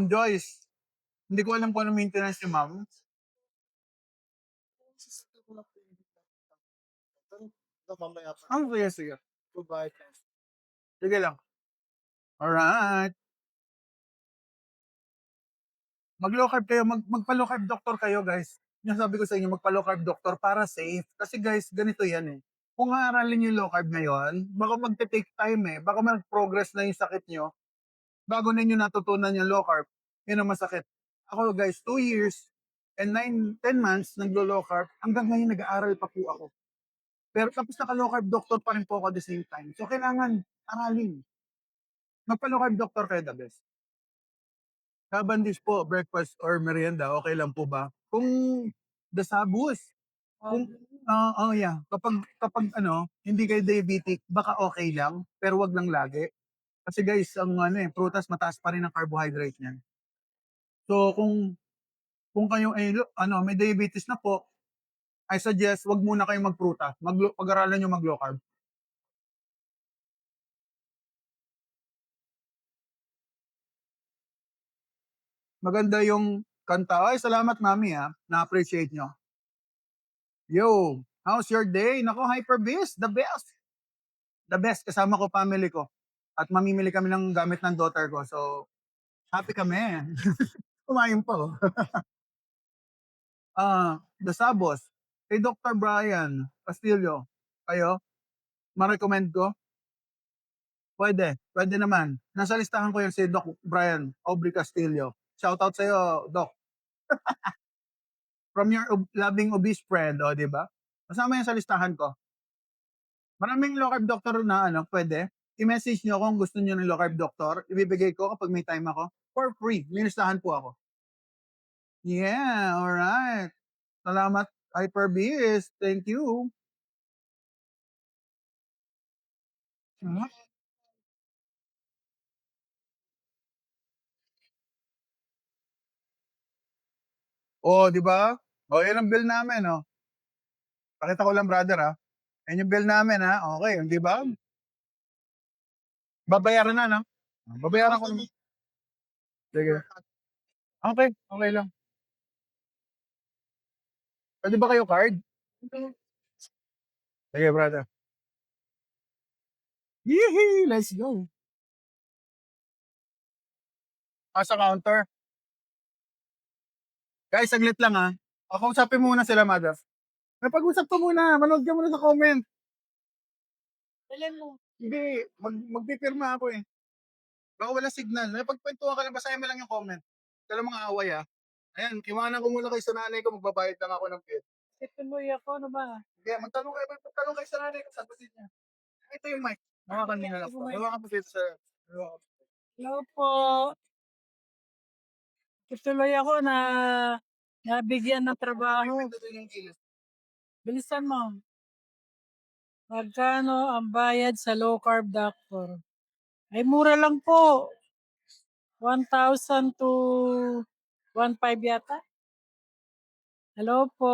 Joyce. Hindi ko alam kung ano maintenance ni ma'am. Sige. Sige lang. Alright. Mag-low carb kayo. Magpa-low carb doctor kayo, guys. Yung sabi ko sa inyo, magpa-low carb doctor para safe. Kasi guys, ganito yan, eh. Kung aaralin yung low carb ngayon, baka magte-take time, eh. Baka mag-progress na yung sakit nyo. Bago ninyo natutunan yung low carb, yun ang masakit. Ako, guys, 2 years and 10 months naglo-low carb. Hanggang ngayon, nag-aaral pa po ako. Pero tapos naka-low carb doctor pa rin po ako at the same time. So, kailangan aralin. Magpa-low carb doctor kayo, the best. Cavendish po, breakfast or merienda, okay lang po ba? Kung dasabus, kung yeah, kapag hindi kayo diabetic, baka okay lang, pero wag lang lagi. Kasi guys, ang prutas mataas pa rin ang carbohydrate niyan. So kung kayo ay may diabetes na po, I suggest wag muna kayong magprutas. Pag-aralan niyo mag-low carb. Maganda yung kanta. Ay, salamat mami na-appreciate nyo. Yo, how's your day? Nako, Hyperbeast, the best. The best, kasama ko family ko. At mamimili kami ng gamit ng daughter ko. So, happy kami. Kumain po. The Sabos, kay Dr. Brian Castillo. Kayo, ma-recommend ko? Pwede naman. Nasa listahan ko yung si Doc Brian Aubrey Castillo. Shoutout sa'yo, Doc. From your loving obese friend, di ba? Kasama yan sa listahan ko. Maraming low carb doctor na pwede. I-message nyo kung gusto nyo ng low carb doctor. Ibibigay ko kapag may time ako. For free. May listahan po ako. Yeah, alright. Salamat, Hyperbeast. Thank you. Di ba? Yan ang bill namin, Pakita ko lang, brother, Yan yung bill namin, Okay, di ba? Babayaran na, no? Babayaran ko. Sige. Okay, okay lang. Pwede ba kayo card? Sige, brother. Yee! Let's go. Sa counter. Guys, saglit lang, Kausapin muna sila, mother. Napag-usap ko muna. Manood ka muna sa comment. Kailan mo? Hindi. Magpipirma ako, eh. Baka wala signal. Napagkwentuhan ka lang. Basahin mo lang yung comment. Kailan mga away, Ayan, iwanan ko muna kayo sa nanay ko. Magbabayad lang ako ng bill. Tuloy ako, ano ba? Hindi, magtanong kayo sa nanay ko. Sagutin niya. Ito yung mic. Hawakan niya lang po. Hawakan po dito, sir. Hello po. Tuloy ako na Nabigyan ng trabaho. Bilisan mo. Magkano ang bayad sa low carb doctor? Ay, mura lang po. 1,000 to 1,500 yata. Hello po.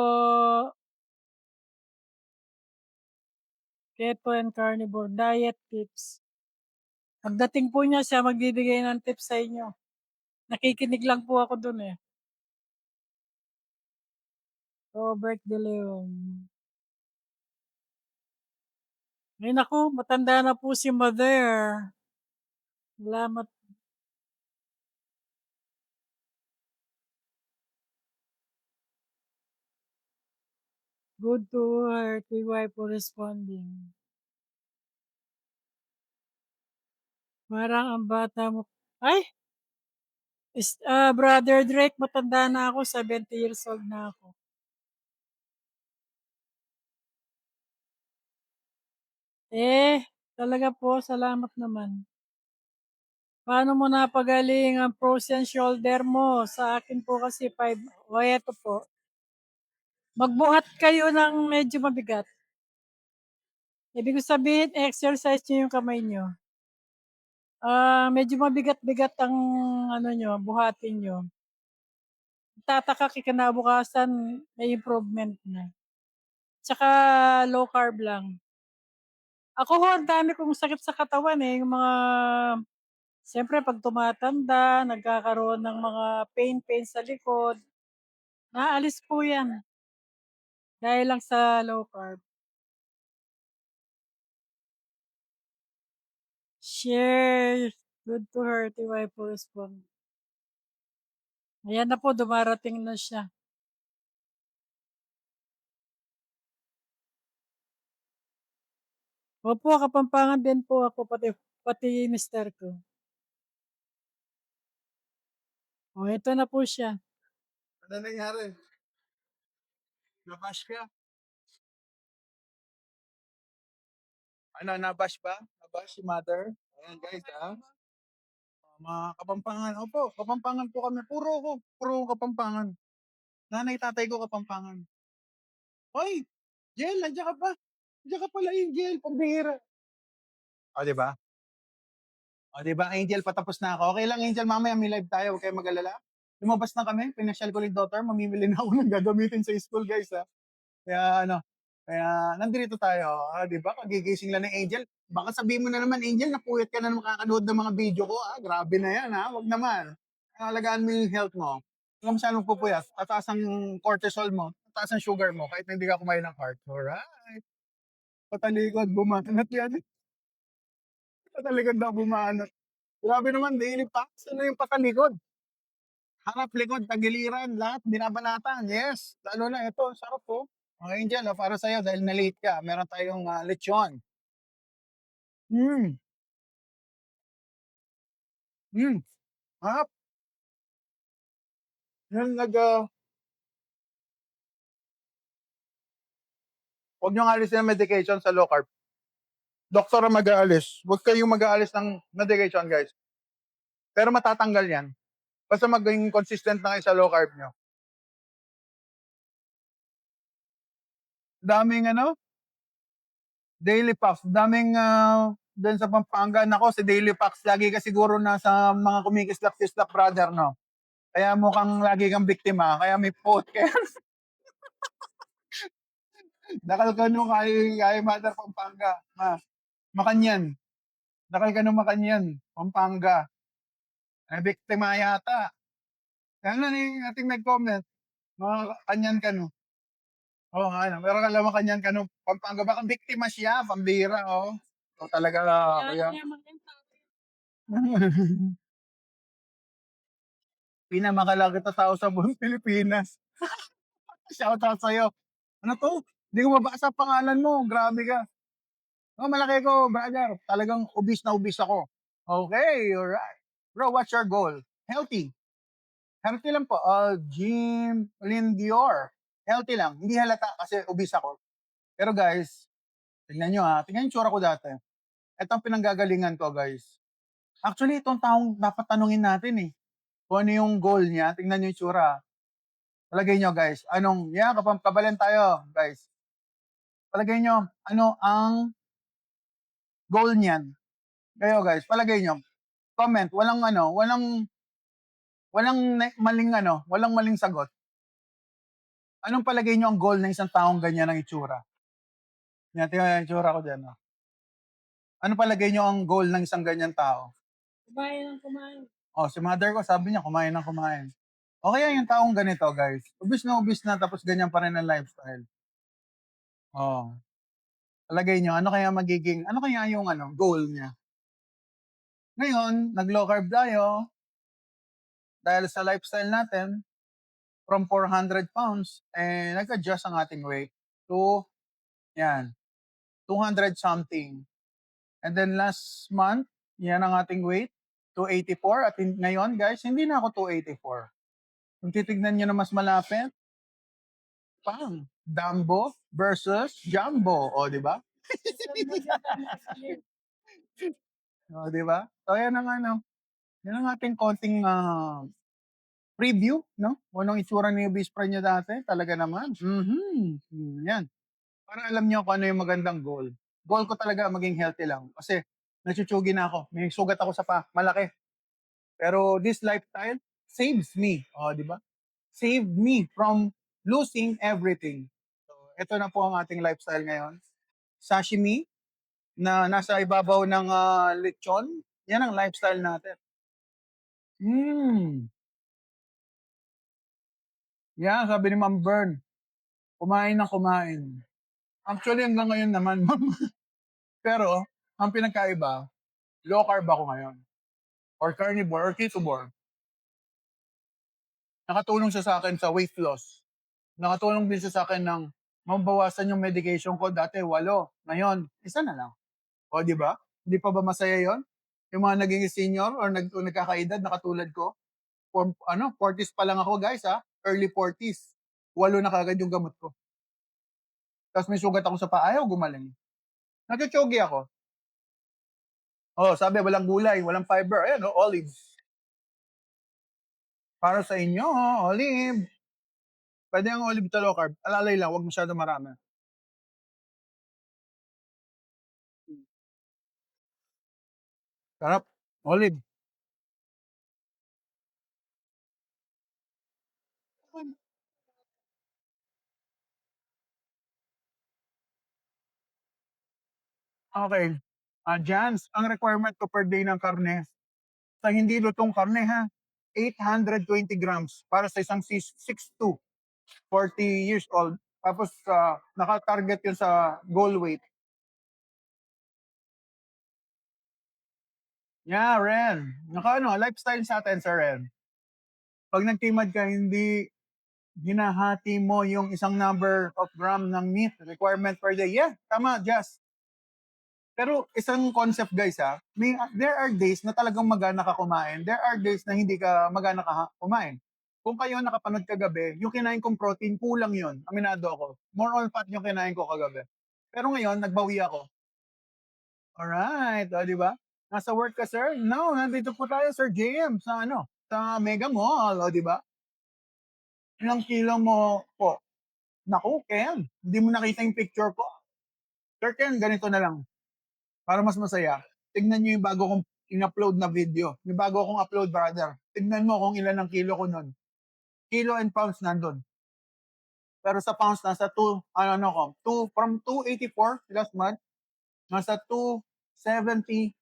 Keto and carnivore diet tips. Pagdating po niya, siya magbibigay ng tips sa inyo. Nakikinig lang po ako dun eh. Robert De Leon. Ay naku, matanda na po si Mother. Salamat. Good to her, TY for responding. Parang ang bata mo. Ay! Brother Drake, matanda na ako. 70 years old na ako. Talaga po, salamat naman. Paano mo napagaling ang frozen shoulder mo? Sa akin po kasi 5. O eto po. Magbuhat kayo ng medyo mabigat. Ibig sabihin, exercise nyo yung kamay nyo. Medyo mabigat-bigat ang ano nyo, buhatin nyo. Tataka kinabukasan, may improvement na. Tsaka low carb lang. Ako ho, ang dami kong sakit sa katawan eh. Yung mga, siyempre pag tumatanda, nagkakaroon ng mga pain sa likod. Naalis po yan. Dahil lang sa low carb. Share. Good to her, TY po respond. Ayan na po, dumarating na siya. Opo, Kapampangan din po ako, pati mister ko. O, ito na po siya. Ano nangyari? Nabash ka? Ano, nabash ba? Nabash si mother? Ayan guys, mga Kapampangan. Opo, Kapampangan po kami. Puro Kapampangan. Nanay, tatay ko Kapampangan. Hoy! Jel, nandiyan ka pa. Nandiyan ka pala, Angel. Pambihira. O, di ba? O, di ba, Angel, patapos na ako. Okay lang, Angel, mamaya may live tayo. Huwag kayo mag-alala. Lumabas na kami. Pinasyal ko yung daughter. Mamimili na ako ng gagamitin sa school, guys, ha. Kaya nandito tayo. Di ba? Kagigising lang ng Angel. Baka sabihin mo na naman, Angel, napuyat ka na makakanood ng mga video ko. Grabe na yan, ha. Huwag naman. Alagaan mo yung health mo. Huwag ka masyadong pupuyat. Tataas ang cortisol mo. Tataas ang sugar mo. Kahit na hindi ka kumain ng carbs. Alright. Patalikod, bumanat yan. Patalikod daw bumanat. Grabe naman, daily packs. Ano yung patalikod? Harap, likod, tagiliran, lahat, binabanatan. Yes. Lalo na ito, sarap po. Okay, Angel, para sa'yo dahil na-late ka, meron tayong lechon. Harap. Yan, huwag niyong alisin ng medication sa low carb. Doktor ang mag-aalis. Huwag kayong mag-aalis ng medication, guys. Pero matatanggal yan. Basta maging consistent na kayo sa low carb nyo. Daming Daily Packs. Daming dun sa Pampanga. Nako, si Daily Packs. Lagi ka siguro nasa mga kumikislap-kislap, brother, no? Kaya mukhang lagi kang biktima. Kaya may post. Kaya nakal ka nung kay Mother Pampanga. Makanyan. Nakal ka nung Makanyan. Pampanga. Biktima yata. Kaya na ating nag-comment. Mga kanyan ka no. Oo nga, meron ka lamang kanyan ka no. Pampanga. Baka biktima siya. Pambira, oh. So talaga, kaya. Pinamakalaki na tao sa buong Pilipinas. Shout out sa'yo. Ano to? Hindi ko mabasa pangalan mo. Grabe ka. Malaki ko, brother. Talagang obese na obese ako. Okay, alright. Bro, what's your goal? Healthy. Healthy lang po. Jim Lindior. Healthy lang. Hindi halata kasi obese ako. Pero guys, tingnan nyo tingnan yung tsura ko dati. Ito ang pinanggagalingan ko, guys. Actually, itong taong dapat tanungin natin eh. Kung ano yung goal niya, tingnan nyo yung tsura. Palagay nyo guys, kabalan tayo guys. Palagay nyo, ano ang goal niyan? Kayo guys, palagay nyo. Comment, walang maling sagot. Anong palagay nyo ang goal ng isang taong ganyan ang itsura? Yan, tingnan yung itsura ko dyan. Ano palagay nyo ang goal ng isang ganyan tao? Kumain ng kumain. Si mother ko sabi niya, kumain ng kumain. O kaya yung taong ganito, guys. Ubis na, tapos ganyan pa rin ang lifestyle. Oh. Palagay nyo, ano kaya yung goal niya? Ngayon, nag-low carb tayo dahil sa lifestyle natin from 400 pounds, nag-adjust ang ating weight to, 200 something. And then last month, yan ang ating weight, 284. At ngayon, guys, hindi na ako 284. Kung titignan nyo na mas malapit, Dumbo versus Jumbo. O, di ba? O, di ba? So, yan ang ating konting preview, no? Kung anong itsura ni Bispra niya dati, talaga naman. Yan. Para alam niyo kung ano yung magandang goal. Goal ko talaga maging healthy lang. Kasi, natsuchugi na ako. May sugat ako sa malaki. Pero this lifestyle saves me. O, di ba? Saved me from losing everything. So, ito na po ang ating lifestyle ngayon. Sashimi, na nasa ibabaw ng lechon. Yan ang lifestyle natin. Yan, sabi ni Ma'am Bern, kumain ng kumain. Actually, hanggang ngayon naman, pero, ang pinagkaiba, low carb ako ngayon. Or carnivore, or ketobore. Nakatulong siya sa akin sa weight loss. Nakatulong din siya sa akin ng mabawasan yung medication ko. Dati, 8. Ngayon, 1 na lang. O, di ba? Hindi pa ba masaya yon? Yung mga naging senior or nagkakaedad na katulad ko, 40s pa lang ako, guys, early 40s. 8 na kagad yung gamot ko. Tapos may sugat ako sa paa, ayaw gumaling. Nagchochogi ako. Sabi, walang gulay, walang fiber. Ayan, olive. Para sa inyo, olive. Pwede ang olive to low carb. Alalay lang, wag masyado marami. Sarap. Olive. Okay. Jans, ang requirement ko per day ng karne, sa hindi lutong karne 820 grams para sa isang 6'2", 40 years old. Tapos naka-target yun sa goal weight. Yeah, Ren. Lifestyle sa atin, Sir Ren. Pag nagtimad ka, hindi hinahati mo yung isang number of gram ng meat requirement per day. Yeah, tama, Jazz. Pero isang concept, guys, there are days na talagang magana ka kumain. There are days na hindi ka magana ka kumain. Kung kayo nakapanood kagabi, yung kinain kong protein, kulang yun. Aminado ako. More on fat yung kinain ko kagabi. Pero ngayon, nagbawi ako. Alright, di ba? Nasa work ka, sir? No, nandito po tayo, Sir JM, sa Mega Mall, di ba? Ilang kilo mo po? Naku, Ken, hindi mo nakita yung picture ko. Sir Ken, ganito na lang. Para mas masaya, tignan nyo yung bago kong in-upload na video. Yung bago kong upload, brother. Tignan mo kung ilan ang kilo ko nun. Kilo and pounds nandun. Pero sa pounds, nasa from 284 last month, nasa 273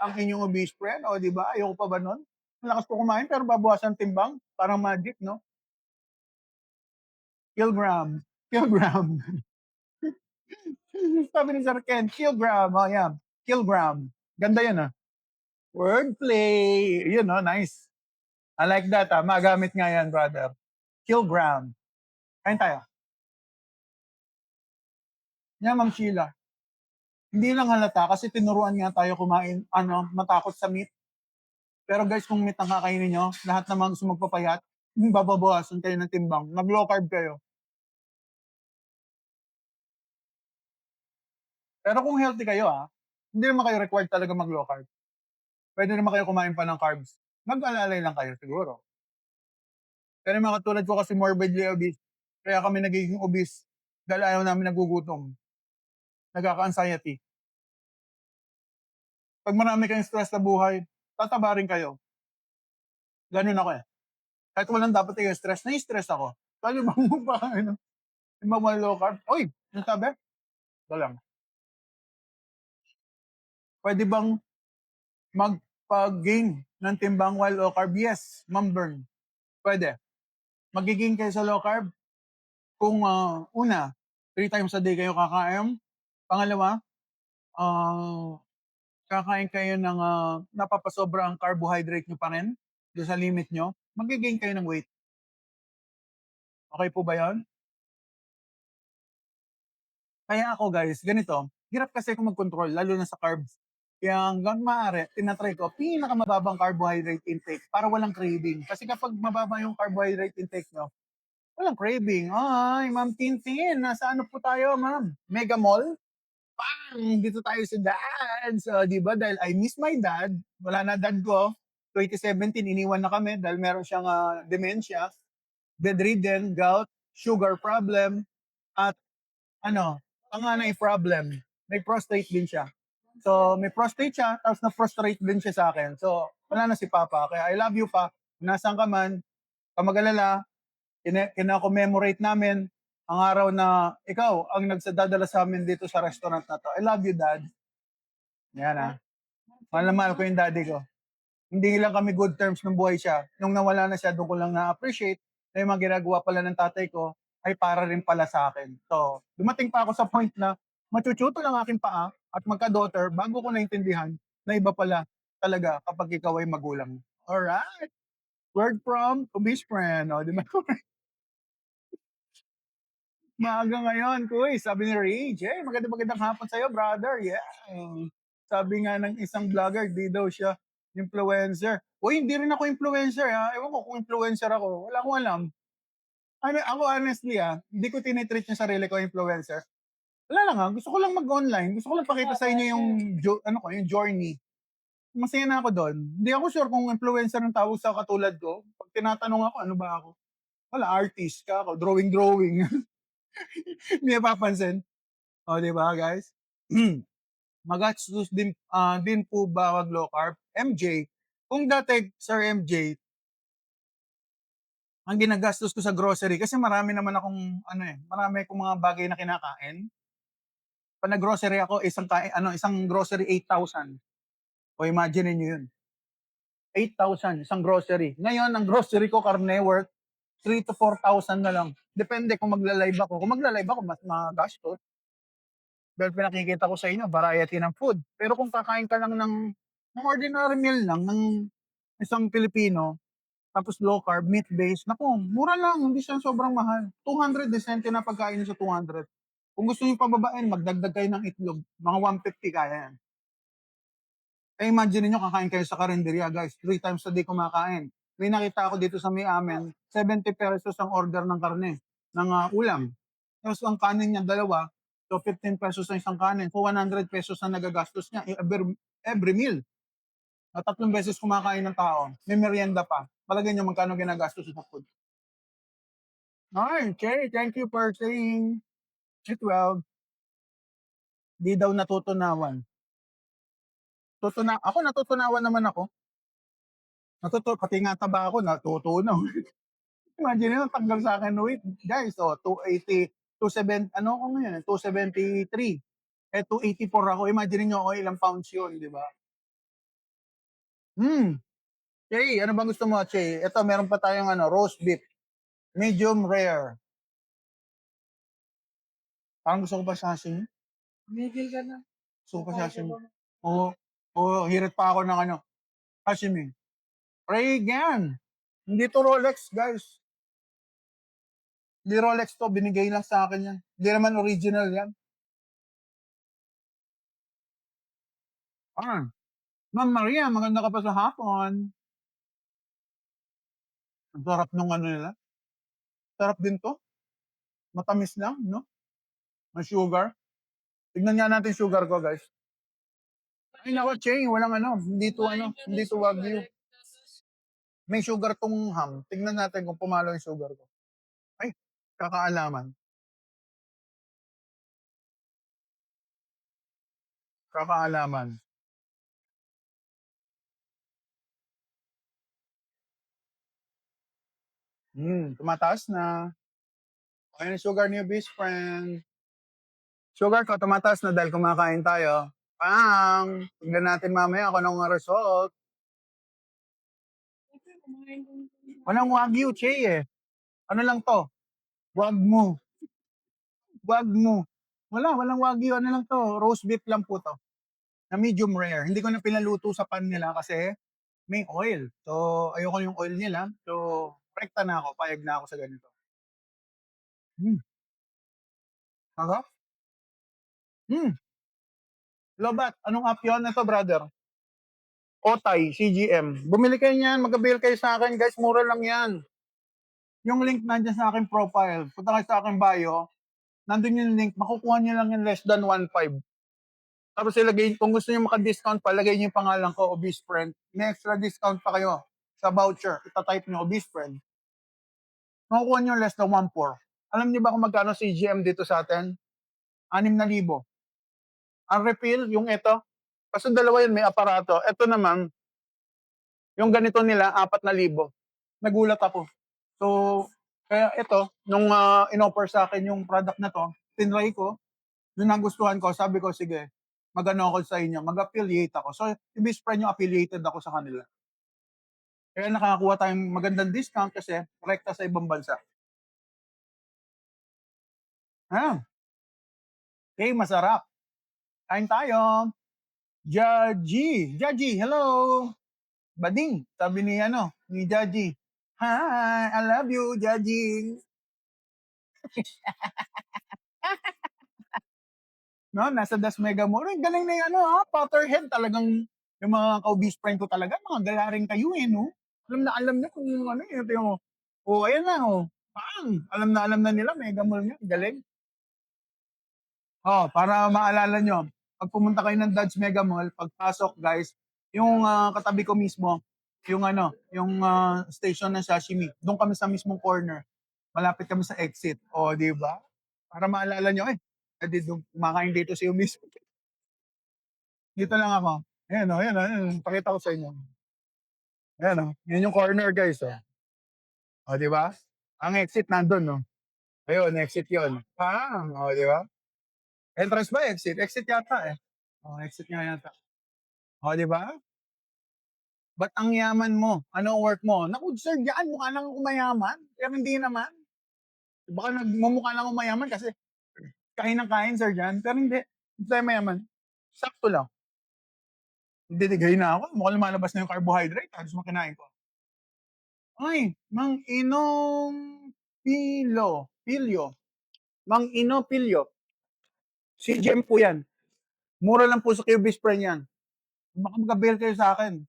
ang inyong obese friend. O, di ba? Ayoko pa ba nun? Malakas ko kumain, pero babawasan timbang. Parang magic, no? Kilogram. Sabi ni Sir Ken, kilogram. Oh, yeah. Kilogram. Ganda yan, Wordplay. Yun, nice. I like that, Magamit nga yan, brother. Kilogram. Kain tayo. Yan, Ma'am Sheila. Hindi lang halata kasi tinuruan nga tayo kumain, matakot sa meat. Pero guys, kung meat ang kakainin nyo, lahat naman gusto magpapayat, bababawasan kayo ng timbang. Mag-low carb kayo. Pero kung healthy kayo, hindi naman kayo required talaga mag-low carb. Pwede naman kayo kumain pa ng carbs. Mag-alalay lang kayo siguro. Pero yung mga katulad ko kasi morbidly obese, kaya kami nagiging obese dahil ayaw namin nagugutom. Nagkaka-anxiety. 'Pag marami kayong stress sa buhay, tataba rin kayo. Gano'n ako, eh. Kahit walang dapat i-stress, nai-stress ako. Lalo bang ano, yung mga low carb, "Uy, anong sabi?" Ito lang, "Puwede bang magpa-gain ng timbang while low carb?" Yes, Ma'am Bern, puwede. Magge-gain kayo sa low carb kung, una, 3 times a day kayo kakain. Pangalawa, ah, kakain kayo ng, napapasobra ang carbohydrate niyo pa rin, do'n sa limit niyo, magge-gain kayo ng weight. Okey po ba 'yun? Kaya ako guys, ganito, hirap kasi ako mag-control lalo na sa carbs. Kaya hangga't maaari, tina-try ko pinakamababang carbohydrate intake para walang craving. Kasi kapag mababa yung carbohydrate intake niyo, walang craving. Ay, Ma'am Tintin, nasa ano po tayo, Ma'am? Mega Mall? Dito tayo sa dad. So, 'di ba dahil I miss my dad, wala na dad ko. 2017 iniwan na kami dahil meron siyang, dementia, bedridden, gout, sugar problem, at ano, panganay problem, may prostate din siya. So, may prostate siya, tapos na-prostrate din siya sa akin. So, wala na si Papa. Kaya I love you, Pa. Kung nasaan ka man, 'wag mag-alala, kino-commemorate namin ang araw na ikaw ang nagsadadala sa amin dito sa restaurant na 'to. I love you, Dad. Yan, mahal na mahal ko yung daddy ko. Hindi lang kami good terms nung buhay siya. Nung nawala na siya, do'n ko lang na-appreciate na yung mga ginagawa pala ng tatay ko ay para rin pala sa akin. So, dumating pa ako sa point na machuchutol ang aking paa at magka-daughter bago ko naintindihan na iba pala talaga kapag ikaw ay magulang. Alright, word from to best friend. O, di ba? Maaga ngayon, kuy, sabi ni Rage, "Hey, magandang hapon sa'yo, brother." Yeah. Sabi nga ng isang vlogger, di daw siya influencer. Uy, hindi rin ako influencer, ewan ko kung influencer ako, wala akong alam. Ano, ako honestly, hindi ko tinitreat yung sarili ko influencer. Wala lang, gusto ko lang mag-online, gusto ko lang pakita sa inyo yung ano ko, yung journey. Masaya na ako dun. Hindi ako sure kung influencer ang tawag sa katulad ko. 'Pag tinatanong ako, ano ba ako? Wala, artist ka ako, drawing. Hindi napapansin. Oh, 'di ba, guys? Magastos din po ba mag-low carb? MJ, kung dati Sir MJ, ang ginagastos ko sa grocery kasi marami naman akong ano, marami akong mga bagay na kinakain. 'Pag nag-grocery ako, isang grocery 8,000. O imagine niyo 'yun, 8,000 isang grocery. Ngayon ang grocery ko karne worth 3,000 to 4,000 na lang. Depende kung magla-live ako. Kung magla-live ako mas magastos. Dahil pinakikita ko sa inyo variety ng food. Pero kung kakain ka lang ng ordinary meal lang ng isang Pilipino, tapos low carb, meat based, naku, mura lang, hindi siya sobrang mahal. 200 decente na pagkain niyo sa 200. Kung gusto niyo pababain, magdagdag kayo ng itlog, mga 150 kaya yan. Eh imagine niyo kakain kayo sa karinderya guys, 3 times a day kumakain. May nakita ako dito sa may amin, 70 pesos ang order ng karne, ng ulam. Tapos ang kanin niya dalawa, so 15 pesos ang isang kanin. So 100 pesos ang nagagastos niya every meal. Na 3 beses kumakain ng tao, may merienda pa. Palagay niyo magkano ginagastos sa food. Ay, Cherry, thank you for saying G12. Di daw natutunawan. Ako natutunawan naman ako. Pati nga taba ako natutunaw. Imagine niyo tanggal sa akin weight. Guys, 280, 27 ano ako ngayon, 273. Eh, 284 ako. Imagine niyo ako ilang pounds 'yun, 'di ba? Che, ano bang gusto mo, Che? Ito meron pa tayong roast beef, medium rare. Parang gusto ko pa sashimi. Tumigil ka na. Gusto ko pa sashimi. Oo, oo, hirit pa ako ng sashimi. Reagan! Hindi 'to Rolex, guys. Hindi Rolex 'to, binigay lang sa akin 'yan. Hindi naman original 'yan. Ah, Ma'am Maria, maganda ka pa sa hapon. Ang sarap nung nila. Sarap din 'to. Matamis lang, 'no? May sugar. Tignan nga natin sugar ko, guys. Ay naku, Cheng, walang hindi 'to Wagyu. May sugar 'tong ham. Tingnan natin kung pumalo yung sugar ko. Ay, kakaalaman. Kakaalaman. Tumataas na. Ayun yung sugar niyo, best friend. Sugar ko tumataas na dahil kumakain tayo. Tignan natin mamaya kung anong result. Walang Wagyu, Che, eh. Ano lang 'to, Wagmu, Wagmu. Walang Wagyu, ano lang 'to, roast beef lang po 'to, na medium rare. Hindi ko na pinaluto sa pan nila kasi may oil. So, ayoko yung oil nila. So, rekta na ako, payag na ako sa ganito. Hmm, sarap. Hmm, lobat. Anong app yun? Ito, brother. Otay, CGM. Bumili kayo niyan, mag-avail kayo sa akin, guys. Mura lang yan. Yung link nandiyan sa aking profile. Punta kayo sa aking bio. Nandun yung link. Makukuha niyo lang yung less than 1.5. Tapos ilagay, kung gusto niyo maka-discount pa, lagay niyo yung pangalan ko, Obese Friend. May extra discount pa kayo sa voucher. Ita-type niyo, Obese Friend. Makukuha niyo less than 1.4. Alam niyo ba kung magkano CGM dito sa atin? 6,000. Ang refill, yung ito. Kasi dalawa yun, may aparato. Ito naman, yung ganito nila, 4,000. Nagulat ako. So, kaya ito, nung in-offer sa akin yung product na to, tinry ko, yung nagustuhan ko, sabi ko, sige, mag-ano ako sa inyo, mag-affiliate ako. So, yung best friend yung affiliated ako sa kanila. Kaya nakakakuha tayong magandang discount kasi rekta sa ibang bansa. Okay, masarap. Kain tayo. Jaji, hello. Bading, sabi ni ni Jaji. Hi, I love you, Jaji. No, nasa Das Mega Mall. Galing na yung Potterhead talagang yung mga ka-obese friend ko talaga, mga galaring kayo no? Alam na kung ito yung, ayan na, alam na nila, Mega Mall nga, galing. Para maalala nyo, pag pumunta kayo ng Dodge Mega Mall, pagpasok guys, yung katabi ko mismo, yung station ng sashimi, doon kami sa mismong corner. Malapit kami sa exit. Di ba? Para maalala nyo, dito, kumakain dito si Umis. Dito lang ako. Ayan. Pakita ko sa inyo. Ayan Yan yung corner guys. Di ba? Ang exit nandun, no? Ayun, exit yun. Di ba? Entrance ba exit? Exit yata eh. Exit nga yata. Di ba? Ba't ang yaman mo? Ano work mo? Naku, sir, diyan, mukha lang ako mayaman. Pero hindi naman. Baka nagmumukha lang ako mayaman kasi kain ng kain, sir, diyan. Pero hindi tayo mayaman. Sakto lang. Didigay na ako. Mukhang lumalabas na yung carbohydrate. Halos makinain ko. Ay, Mang Inong Pilyo. Mang Ino Pilyo. Si Jem po yan. Mura lang po sa Cubis Friend yan. Baka mag-avail kayo sa akin.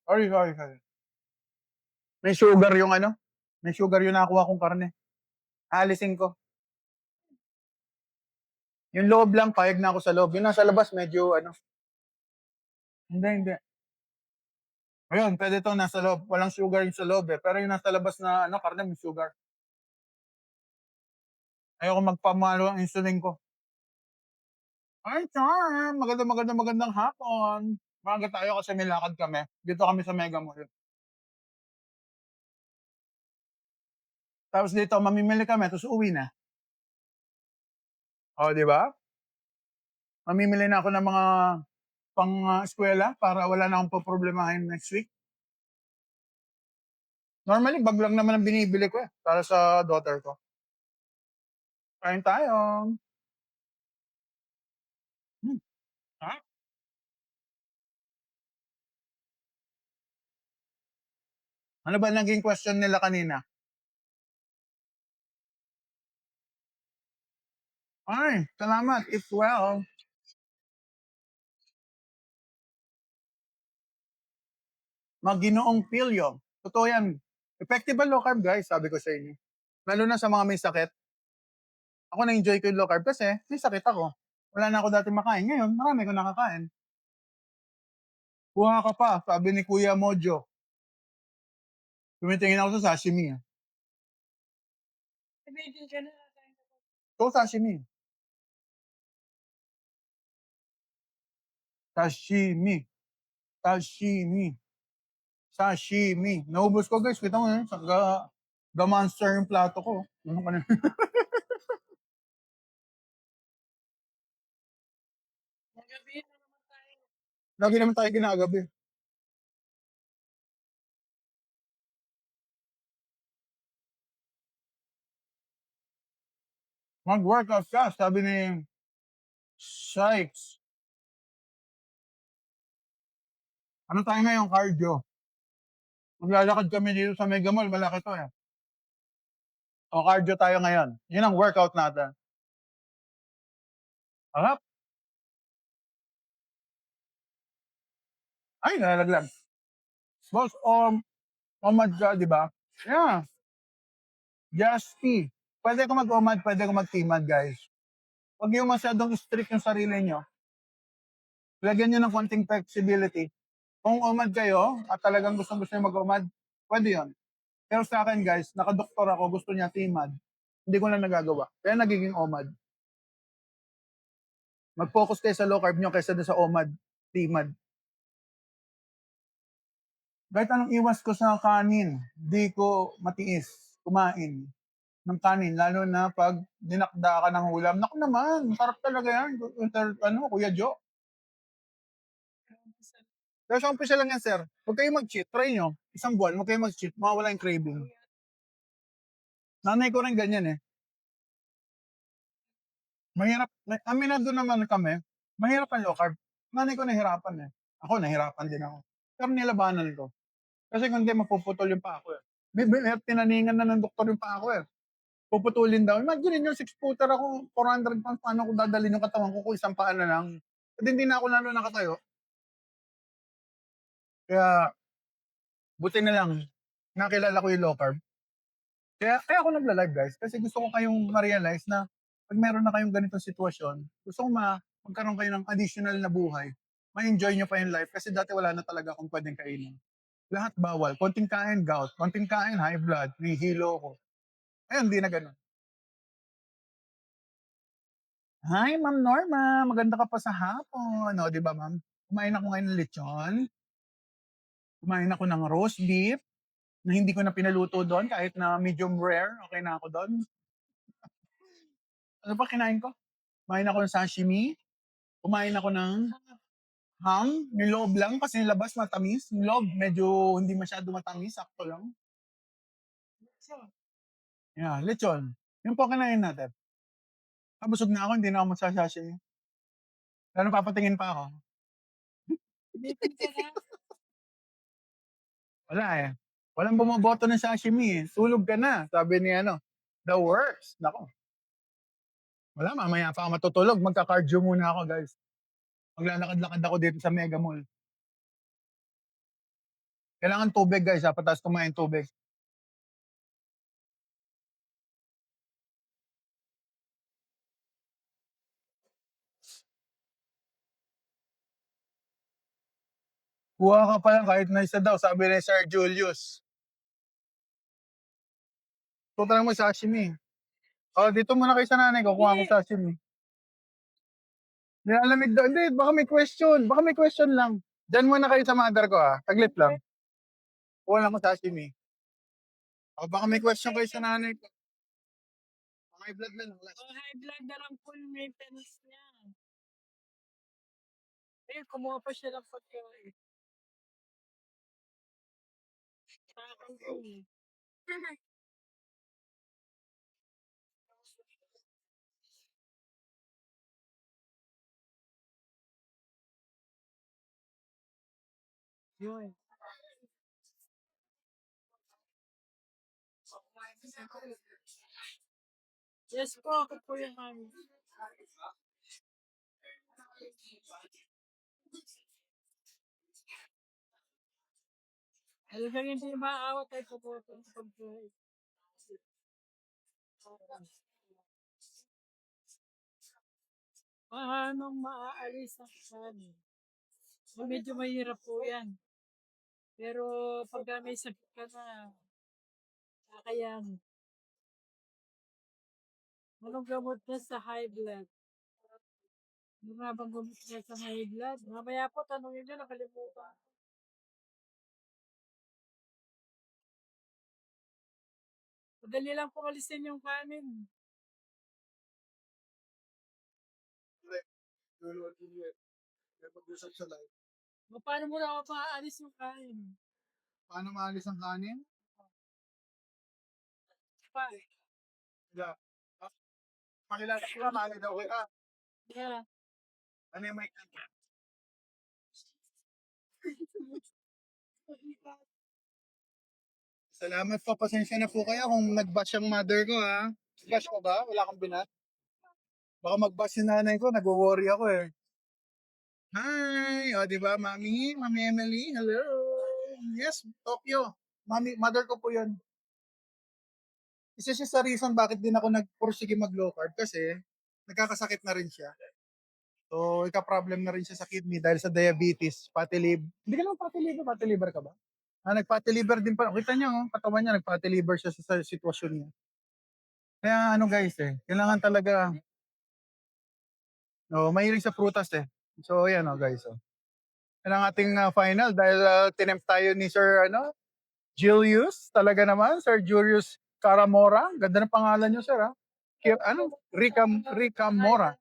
Sorry. May sugar yung May sugar yung nakuha kong karne. Alisin ko. Yung loob lang, payag na ako sa loob. Yung nasa labas, medyo Hindi. Ayun, pwede itong nasa loob. Walang sugar yung sa loob eh. Pero yung nasa labas na karne, may sugar. Ayoko magpamalo ang insulin ko. Ay, Char! Magandang hapon. Maaga tayo kasi may lakad kami. Dito kami sa Mega Mall. Tapos dito, mamimili kami, tapos uwi na. Di ba? Mamimili na ako ng mga pang-eskwela para wala na akong problemahin next week. Normally, bag lang naman ang binibili ko para sa daughter ko. Kain tayo. Ha? Ano ba naging question nila kanina? Ay, salamat. It's well. Maginoong Pilyo. Totoo yan. Effective ang low carb, guys, sabi ko sa inyo. Lalo na sa mga may sakit. Ako na-enjoy ko yung low carb kasi may sakit ako. Wala na ako dati makain. Ngayon, marami ko nakakain. Kuha ka pa, sabi ni Kuya Mojo. Tumitingin ako sa sashimi, ah. Tumigil ka na. Ito sashimi. Sashimi. Sashimi. Sashimi. Naubos ko guys, kita mo yun. Ga-monster yung plato ko. Ano ka na? Magabi na naman tayo. Lagi naman tayo ginagabi. Mag-workout ka, sabi ni Sykes. Ano tayo ngayon, cardio? Maglalakad kami dito sa Mega Mall, malaki to eh. O cardio tayo ngayon. Yun ang workout natin. Harap. Ay, nalaglag. Boss, omad ka, di ba? Yeah. Just tea. Pwede ko mag-omad, pwede ko mag-timad, guys. Huwag yung masyadong strict yung sarili nyo. Lagyan nyo ng konting flexibility. Kung omad kayo, at talagang gusto nyo mag-omad, pwede yon. Pero sa akin, guys, nakadoktor ako, gusto niya timad. Hindi ko na nagagawa. Kaya nagiging omad. Mag-focus kayo sa low carb nyo kaysa sa omad, timad. Kahit anong iwas ko sa kanin, di ko matiis kumain ng kanin, lalo na pag dinakda ka ng ulam. Naku naman, sarap talaga yan. Kuya Jo. Pero sa umpisa lang yan, sir. Huwag kayo mag-cheat. Try nyo. Isang buwan, huwag kayo mag-cheat. Mawala yung craving. Nanay ko rin ganyan eh. Mahirap. Aminado naman kami. Mahirap ang low carb. Nanay ko nahirapan eh. Ako, nahirapan din ako. Pero nilabanan ko. Kasi kung hindi, mapuputol yung pa ako eh. Tinaningan na ng doktor yung pa ako eh. Puputulin daw. Imagine nyo, 6-footer ako, 400 pounds, paano ko dadalhin yung katawan ko kung isang paan na lang. At hindi na ako lalo nakatayo. Kaya, buti na lang, nakilala ko yung low carb. Kaya ako nagla-live guys, kasi gusto ko kayong ma-realize na pag meron na kayong ganitong sitwasyon, gusto ko magkaroon kayo ng additional na buhay. Ma-enjoy nyo pa yung life kasi dati wala na talaga akong pwedeng kainin. Lahat bawal. Konting kain, gout. Konting kain, high blood. Nihilo ko. Ayun, hindi na ganun. Hi, Ma'am Norma. Maganda ka pa sa hapon. O, di ba, ma'am? Kumain ako ngayon ng lechon. Kumain ako ng roast beef na hindi ko na pinaluto doon kahit na medium rare. Okay na ako doon. Ano pa kinain ko? Kumain ako ng sashimi. Kumain ako ng ham. Yung loob lang kasi yung labas matamis. Yung loob medyo hindi masyado matamis. Sakto lang. Yeah, lechon. Yung po kinain natin. Busog na ako, hindi na ako magsasashimi. Lalo papatingin pa ako. Bitin ka na. Wala eh. Walang bumoboto ng sashimi eh. Tulog ka na. Sabi ni the worst. Nako. Wala, mamaya pa ako matutulog. Magka-cardio muna ako, guys. Maglalakad-lakad ako dito sa Mega Mall. Kailangan tubig, guys. Patas kumain tubig. Kuha ka pa lang kahit na isa daw, sabi ni Sir Julius. Tuta lang mo sashimi. Dito muna kayo sa nanay ko. Kuha ko sashimi. Nilalamig daw. Hindi, baka may question. Baka may question lang. Diyan muna kayo sa mother ko Taglit lang. Kuha lang ko sashimi. Baka may question kayo sa nanay ko. High blood lang. High blood na lang full maintenance niya. Kumuha pa siya ng pagkain. Takang ko. Yun. Yes po, ako po yung mami. Talagang hindi maaawat ay po po itong pagkain. Paano maaalis ang kanin? medyo mahirap po yan. Pero pagka may sakit ka na, kakayanin. Anong gamot niya sa high blood? Ano nga bang gamot niya sa high blood? Mamaya po, tanongin niyo, nakalimutan. Madali lang po alisin yung kanin. Mag-usap sa live. Paano mo na maaalis yung kanin? Paano maalis ang kanin? Pa, Yeah. Pakilala ko lang, maaari daw ka. yeah. Ano yung may Salamat po. Pasensya na po kayo kung nag-bash ang mother ko, ha? Bash ko ba? Wala kang binat? Baka mag-bash yung nanay ko. Nag-worry ako, eh. Hi! O, di ba, Mami? Mami Emily? Hello! Yes, Tokyo. Mami, mother ko po yun. Isa siya sa reason bakit din ako nag-pursige mag-low carb kasi nagkakasakit na rin siya. So, ika-problem na rin siya sa kidney dahil sa diabetes, fatty liver. Hindi ka naman fatty liver ka ba? Nag-fatty liver din pa. Kita niyo, oh, katawan niya, nag-fatty liver siya sa sitwasyon niya. Kaya ano guys kailangan talaga, no, mahilig sa prutas So, ayan guys. Yan ang ating final dahil tinempt tayo ni Sir Julius. Talaga naman, Sir Julius Caramora. Ganda ng pangalan niyo, sir, ha? Rica Mora.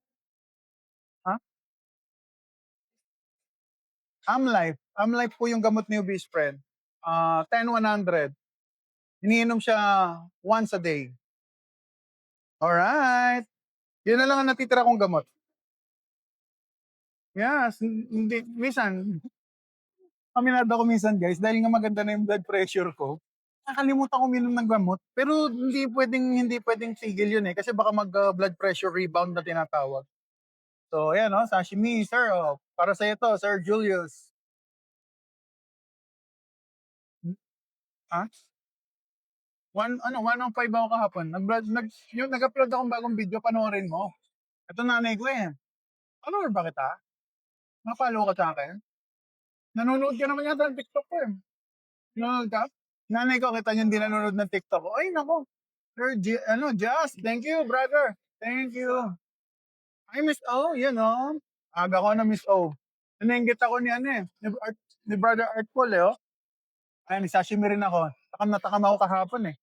Ha? Amlife. Amlife po yung gamot ni Obese Friend. 10-100. Iniinom siya once a day. Alright. Yun na lang ang natitira kong gamot. Yes, hindi, minsan, aminado ako minsan guys, dahil nga maganda na yung blood pressure ko, nakalimutan ko uminom ng gamot, pero hindi pwedeng tigil yun kasi baka mag blood pressure rebound na tinatawag. So, ayan sashimi, sir, para sa ito, Sir Julius. Ha? 105 ako kahapon. Nag-upload akong bagong video, panoorin mo. Ito nanay ko Follower ba kita? Napalo ka sa akin? Nanonood ka naman yata ng TikTok ko Nanonood ka? Nanay ko, kita niyo hindi nanonood ng TikTok ko. Ay, nako. Sir, Just, thank you, brother. Thank you. Ay, Miss O, yan Aga ko na Miss O. Nanenggit ako ni Brother Artful Ay, sashimi rin ako. Takam na takam ako kahapon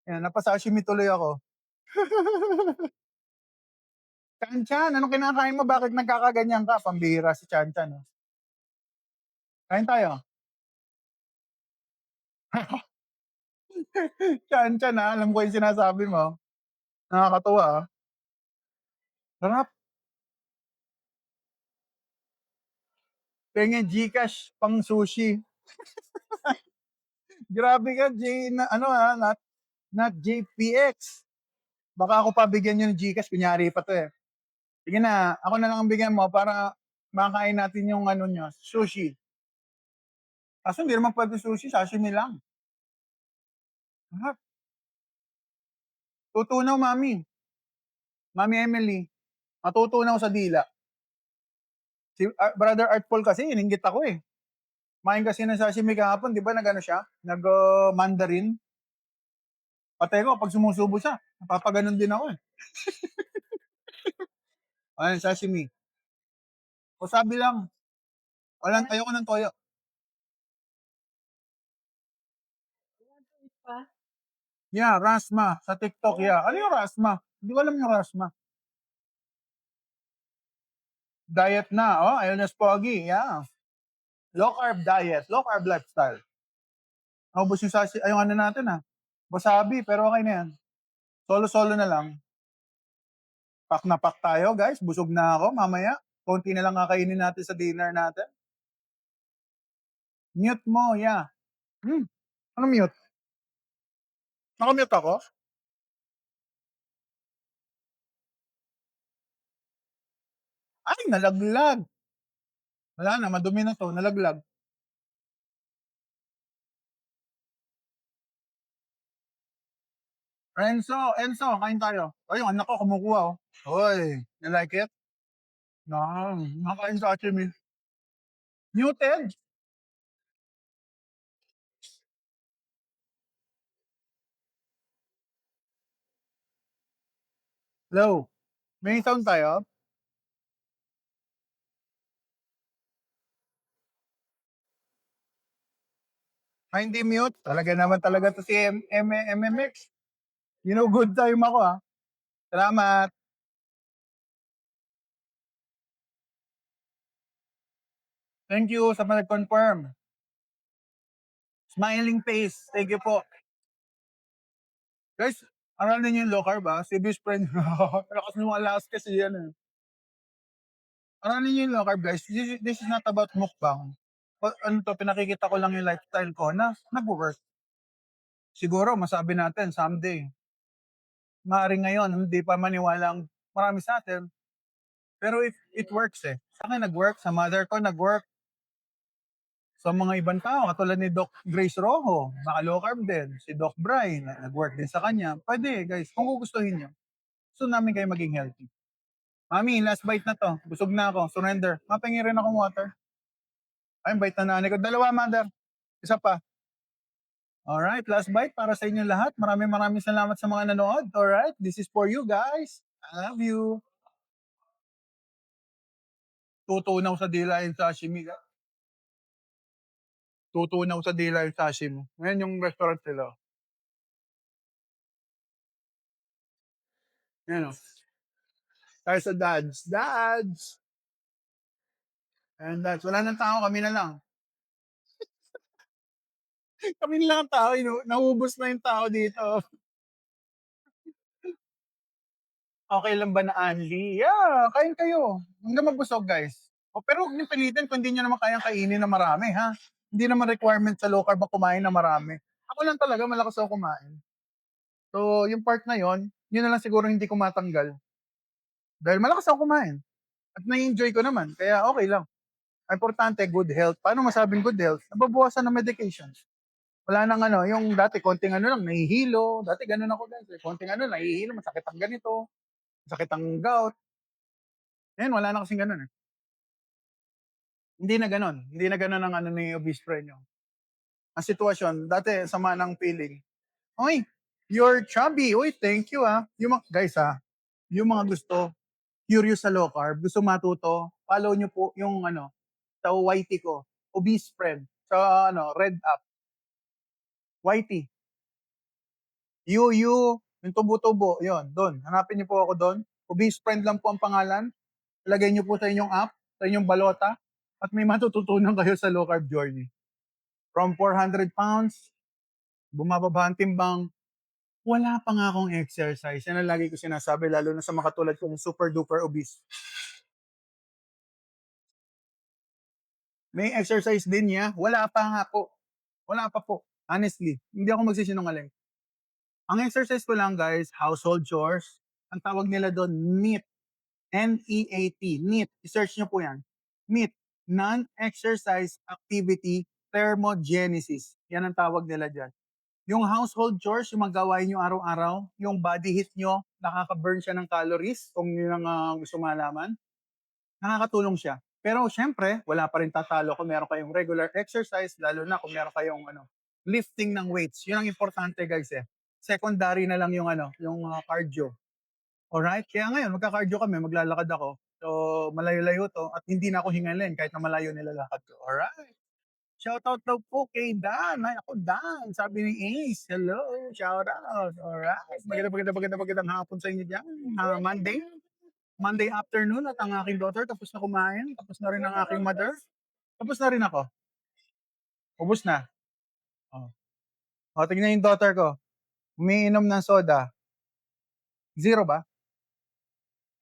Yan, napasashimi tuloy ako. Chan-chan, anong kinakain mo? Bakit nagkakaganyan ka? Pambihira si Chan-chan. Kain tayo. Chan-chan alam ko yung sinasabi mo. Nakakatuwa Sarap. Pengen Gcash pang sushi. Grabe ka, not JPX. Baka ako pabigyan yun ng Gcash, kunyari pa to Sige na, ako na lang ang bigyan mo para makain natin yung nyo, sushi. Kaso hindi naman pwede sushi, sashimi lang. Tutunaw, Mami. Mami Emily. Matutunaw sa dila. Si Brother Artful kasi, ininggit ako Main kasi ng sashimi kahapon, di ba siya? Nag-mandarin. Patay ko, pag sumusubo siya, napapaganon din ako Ayun, sashimi. O sabi lang, ayoko ng toyo. Pa? Yeah, Rasma. Sa TikTok, yeah. Ano yung Rasma? Hindi ko alam yung Rasma. Diet na, Ernest Pogi, yeah. Low carb diet, low carb lifestyle. Naubos yung natin wasabi, pero okay na yan. Solo-solo na lang. Pack na pack tayo, guys. Busog na ako mamaya. Konti na lang kakainin natin sa dinner natin. Mute mo, yeah. Ano mute? Naka-mute ako? Ay, nalaglag. Wala na, madumi na to, nalaglag. Enzo, kain tayo. Ay, yung anak ko kumukuha Hoy, you like it? No, nakain sa sashimi. Muted? Hello? May sound tayo? Hindi mute. Talaga naman talaga to si MMX. Good time ako ah. Salamat. Thank you sa mga nag-confirm. Smiling face. Thank you po. Guys, aralin niyo yung low carb ah. Si best friend. Lakas ng mga last kasi yan eh. Aralin niyo yung low carb guys. This is not about mukbang. Pinakikita ko lang yung lifestyle ko na nag-work. Siguro, masabi natin someday. Maaaring ngayon, hindi pa maniwala ang marami sa atin. Pero it works eh. Sa akin nag-work, sa mother ko nag-work, sa mga ibang tao, katulad ni Doc Grace Rojo, naka-low carb din. Si Doc Brian, nag-work din sa kanya. Pwede guys, kung gugustuhin nyo. Gusto namin kayo maging healthy. Mami, last bite na to. Busog na ako. Surrender. Mapingi rin akong water. Ay, bite na nanay ko. Dalawa, mother. Isa pa. Alright, last bite para sa inyo lahat. Maraming salamat sa mga nanood. Alright, this is for you guys. I love you. Tutunaw sa dila yung sashimi. Tutunaw sa dila yung sashimi. Ngayon yung restaurant sila. Yan o. Tayo sa dads. Dads! And dads. Wala nang tao, kami na lang. Kami na lang ang tao. Naubos na yung tao dito. Okay lang ba na Anli? Yeah, kain kayo. Hanggang magbusog, guys. Pero huwag niyo pilitin kung hindi niyo naman kayang kainin na marami, ha? Hindi naman requirement sa low carb ang kumain na marami. Ako lang talaga, malakas ako kumain. So, yung part na yon, yun na lang siguro hindi ko matanggal. Dahil malakas ako kumain. At na-enjoy ko naman, kaya okay lang. Ang importante, good health. Paano masabing good health? Nababawasan ng medications. Wala nang yung dati, konting lang, nahihilo. Dati ganun ako guys. Konting nahihilo, masakit ang ganito. Masakit ang gout. Ngayon, wala na kasing ganun eh. Hindi na ganun. Hindi na ganun ang ni obese friend nyo. Ang sitwasyon, dati sama ng feeling. Oy, you're chubby. Uy, thank you ah. Guys yung mga gusto, curious sa low carb, gusto matuto, follow nyo po yung sa YT ko, obese friend, sa red app. YT. Yung tubo-tubo, yun, doon. Hanapin niyo po ako doon. Obese friend lang po ang pangalan. Ilagay niyo po sa inyong app, sa inyong balota, at may matututunan kayo sa low carb journey. From 400 pounds, bumababa ang timbang, wala pa nga akong exercise. Yan ang lagi ko sinasabi, lalo na sa mga katulad kong super duper obese. May exercise din niya, wala pa nga po. Wala pa po. Honestly, hindi ako magsisinungaling. Ang exercise ko lang guys, household chores. Ang tawag nila doon, NEAT. NEAT. NEAT. I-search nyo po yan. NEAT. Non-Exercise Activity Thermogenesis. Yan ang tawag nila dyan. Yung household chores, yung magawain nyo araw-araw, yung body heat nyo, nakaka-burn siya ng calories, kung yun ang gusto malaman. Nakakatulong siya. Pero syempre, wala pa rin tatalo kung meron kayong regular exercise, lalo na kung meron kayong lifting ng weights. Yun ang importante guys eh. Secondary na lang yung cardio. Alright? Kaya ngayon, magka-cardio kami, maglalakad ako. So, malayo-layo to at hindi na ako hingalin kahit na malayo nilalakad ko. Alright? Shoutout daw po kay Dan. Ay, ako Dan. Sabi ni Ace. Hello. Shoutout. Alright. Magandang hapon sa inyo dyan. Monday afternoon at ang aking daughter tapos na kumain. Tapos na rin ang aking mother. Tapos na rin ako. Ubus na. Tingnan yung daughter ko. Umiinom ng soda. Zero ba?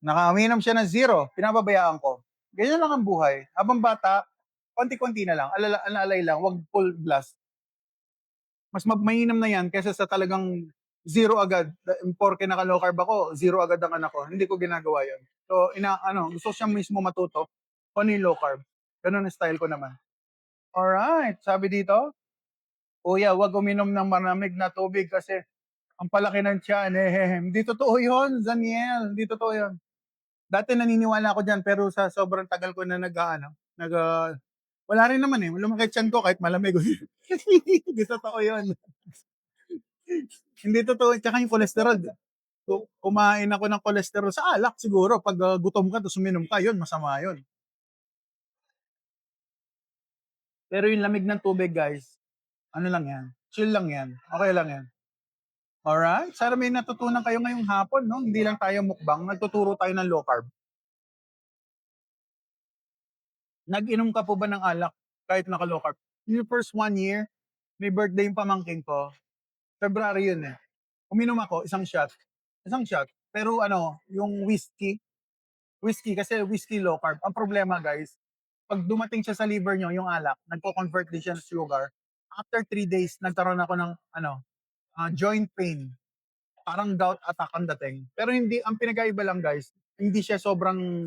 Nakaminom siya ng zero. Pinababayaan ko. Ganyan lang ang buhay. Habang bata, konti-konti na lang. Alalay lang. Wag full blast. Mas mainam na yan kaysa sa talagang zero agad. Porke naka-low carb ako, zero agad ang anak ko. Hindi ko ginagawa yan. So, gusto siya mismo matuto kung ano yung low carb. Ganun ang style ko naman. Alright, sabi dito, Kuya, wag uminom ng maramig na tubig kasi ang palaki ng tiyan. Hindi totoo yun, Zaniel. Hindi totoo yun. Dati naniniwala ako dyan, pero sa sobrang tagal ko na Wala rin naman eh, lumaki tiyan ko kahit malamig. Hindi totoo yun. Hindi totoo, tsaka yung cholesterol, kumain ako ng cholesterol sa alak siguro 'pag, gutom ka tapos uminom ka, yun masama yun. Pero yung lamig ng tubig guys, ano lang yan, chill lang yan, okey lang yan. Alright, sana may natutunan kayo ngayong hapon 'no, hindi lang tayo mukbang, nagtuturo tayo ng low carb. Nag-inom ka po ba ng alak kahit naka-low carb? Yung first 1 year, may birthday yung pamangkin ko, February yun, eh. Uminom ako isang shot, pero ano, yung whiskey kasi whiskey low carb. Ang problema guys, 'pag dumating siya sa liver niyo yung alak, nagko-convert din siya sa sugar. After 3 days nagkaroon ako ng ano, joint pain. Parang gout attack ang dating. Pero hindi, ang pinagkaiba lang guys, hindi siya sobrang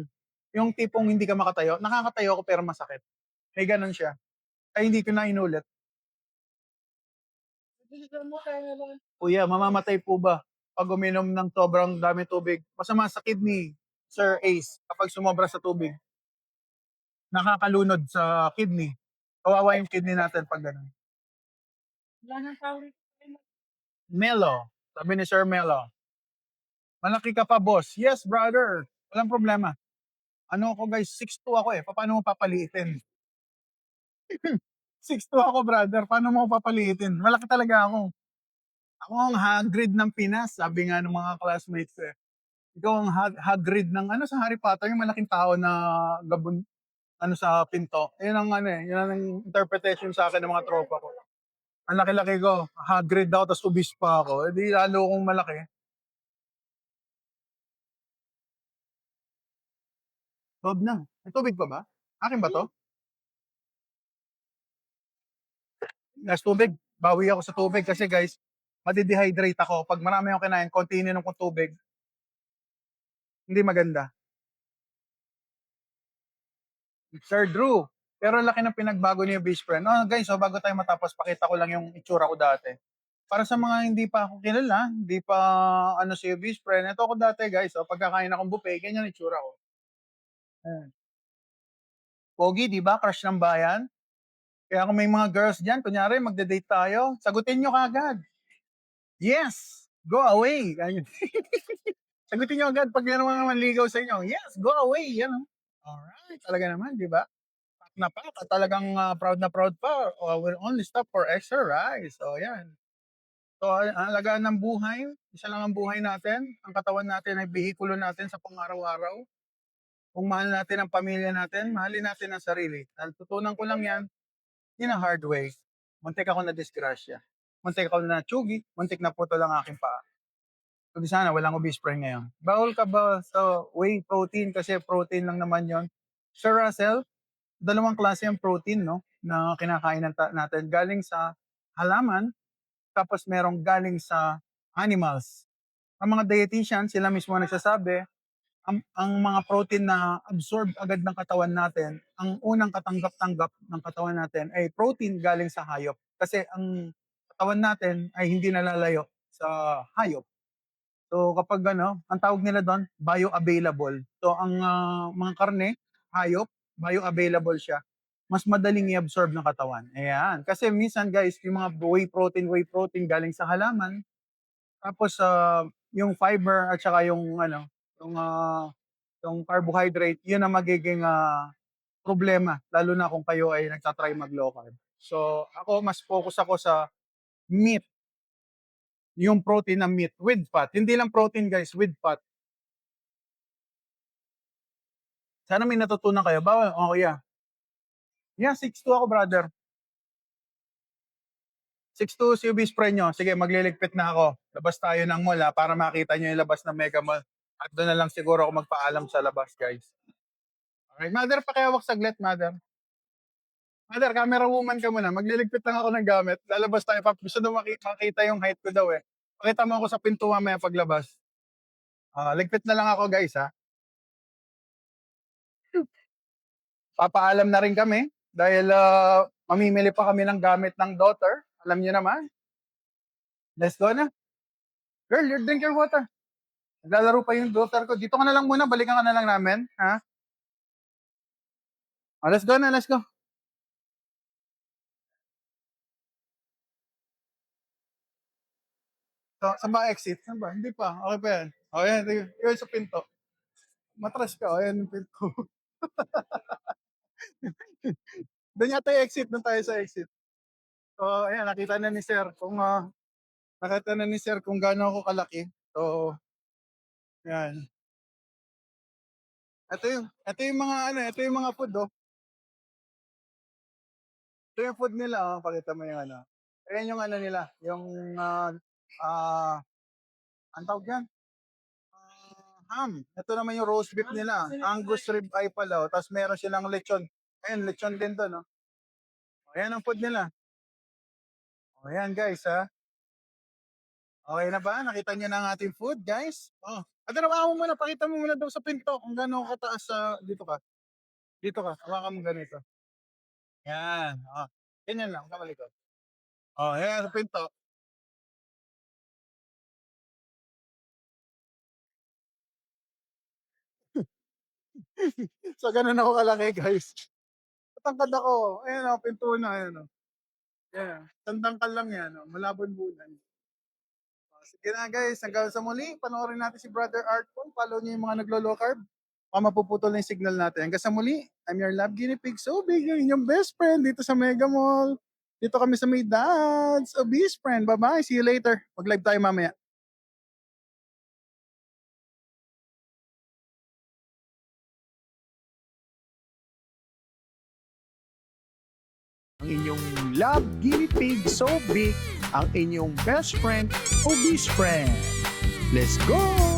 yung tipong hindi ka makatayo. Nakakatayo ako pero masakit. May gano'n siya. Kaya hindi ko na inulit. Kuya, mamamatay po ba 'pag uminom ng sobrang daming tubig? Masama sa kidney, Sir Ace, kapag sumobra sa tubig. Nakakalunod sa kidney. Kawawa yung kidney natin 'pag gano'n. Wala nang tawag. Melo, sabi ni Sir Melo, "Malaki ka pa boss." Yes brother, walang problema. Ano ako guys, 6'2" ako, eh, papaano mo papaliitin? 6'2" ako brother, paano mo ako papaliitin? Malaki talaga ako. Ako ang Hagrid ng Pinas, sabi nga ng mga classmates, eh. Ikaw ang Hagrid ng ano sa Harry Potter, yung malaking tao na gabon ano sa pinto. Yun ang ano, eh, yun ang interpretation sa'kin ng mga tropa ko. Ang laki-laki ko, Hagrid ako ta's obese pa ako, eh, di lalo akong malaki. Sob na. May tubig pa ba? Akin ba 'to? Last tubig. Bawi ako sa tubig kasi guys, made-dehydrate ako. 'Pag marami akong kinain, konti ininom kong tubig, hindi maganda. Sir Drew, pero ang laki ng pinagbago niyo best friend. Oh, guys, so bago tayo matapos, pakita ko lang yung itsura ko dati. Para sa mga hindi pa ako kilala, hindi pa ano si best friend, ito ako dati guys, oh, pagkakain akong buffet, ganyan ang itsura ko. Ayan. Pogi, di ba? Crush ng bayan. Kaya kung may mga girls diyan, kunyari magde-date tayo, sagutin niyo kaagad. Yes, go away. Ganyan. Sagutin niyo agad 'pag meron mga manligaw sa inyo. Yes, go away. Yan, oh. Alright, talaga naman, di ba? Pak na pak at talagang, proud na proud pa, will only stop for extra rice. So, yan. So, ang alagaan ng buhay, isa lang ang buhay natin. Ang katawan natin ay behikulo natin sa pang-araw-araw. Kung mahal natin ang pamilya natin, mahalin natin ang sarili. Natutunan ko lang yan in a hard way. Muntik ako nadisgrasya. Muntik ako natsugi, muntik naputol ang aking paa. Kundi sana walang obese friend ngayon. Bawal ka ba sa whey protein kasi protein lang naman yon? Sir Russell, dalawang klase ang protein 'no, na kinakain natin. Galing sa halaman, tapos merong galing sa animals. Ang mga dietitian, sila mismo nagsasabi, ang mga protein na absorb agad ng katawan natin, ang unang katanggap-tanggap ng katawan natin ay protein galing sa hayop. Kasi ang katawan natin ay hindi nalalayo sa hayop. So kapag ano, ang tawag nila do'n, bioavailable. So ang, mga karne, hayop, bioavailable siya. Mas madaling i-absorb ng katawan, ayan. Kasi minsan guys, yung mga whey protein galing sa halaman, tapos, yung fiber at saka yung ano, yung, yung carbohydrate, yun ang magiging, problema lalo na kung kayo ay nagta-try mag-low carb. So ako mas focus ako sa meat, yung protein na meat with fat, hindi lang protein guys, with fat. Sana may natutunan kayo. Bawal oh, yeah. Yeah, 6'2" ako brother. 6'2" si best friend niyo. Sige, magliligpit na ako. Labas tayo ng mall, para makita niyo yung labas ng Mega Mall. At doon na lang siguro ako magpaalam sa labas, guys. Alright, mother, pakihawak saglit, mother. Mother, camera woman ka muna. Magliligpit lang ako ng gamit. Lalabas tayo. Gusto daw makita yung height ko daw eh. Pakita mo ako sa pinto mamaya paglabas. Ligpit na lang ako, guys, ha. Papaalam na rin kami dahil mamimili pa kami ng gamit ng daughter. Alam niyo naman. Let's go na. Girl, you drink your water. Naglalaro pa yung daughter ko. Dito ka na lang muna, balikan ka na lang namin, ha? Let's go na, let's go. Sa ba exit? Saan ba? Hindi pa. Okay pa yan. O yan, yun sa pinto. Matras ka. O yan yung pinto. Doon yata yung exit. Doon tayo sa exit. So, ayan, nakita na ni Sir kung gaano ako kalaki. So, yan. Ito yung mga food, oh. Ito yung food nila, oh. Pakita mo yung ano. Ayan yung ano nila, yung, ah, ang tawag yan? Ham. Ito naman yung roast beef nila. Angus rib eye pala, oh. Tapos meron silang lechon. Ayan, lechon din to, no? Ayan ang food nila. O, ayan, guys, ha? Okay na ba? Nakita niyo na ang ating food, guys? Oh. At mo muna, pakita mo muna daw sa pinto kung gaano kataas sa dito ka. Dito ka, hawakan mo ganito. Yan. Oh. Ganyan lang, kamalikot. Oh, yan sa pinto. So, ganun ako kalaki, guys. Matangkad ako. Ayan, oh, pinto na, ayan, oh. Yan. Tandangkal lang yan, oh. Malabon-bunan. Oh, sige na, guys. Hanggang sa muli, panoorin natin si Brother Artful. Follow niyo yung mga naglo-low carb. Mapuputol na yung signal natin. Hanggang sa muli, I'm your love guinea pig, Sobig, yung inyong best friend dito sa Mega Mall. Dito kami sa may Dad's Obese Friend. Bye-bye. See you later. Mag-live tayo mamaya. Ang inyong love guinea pig so big, ang inyong best friend, obese friend. Let's go!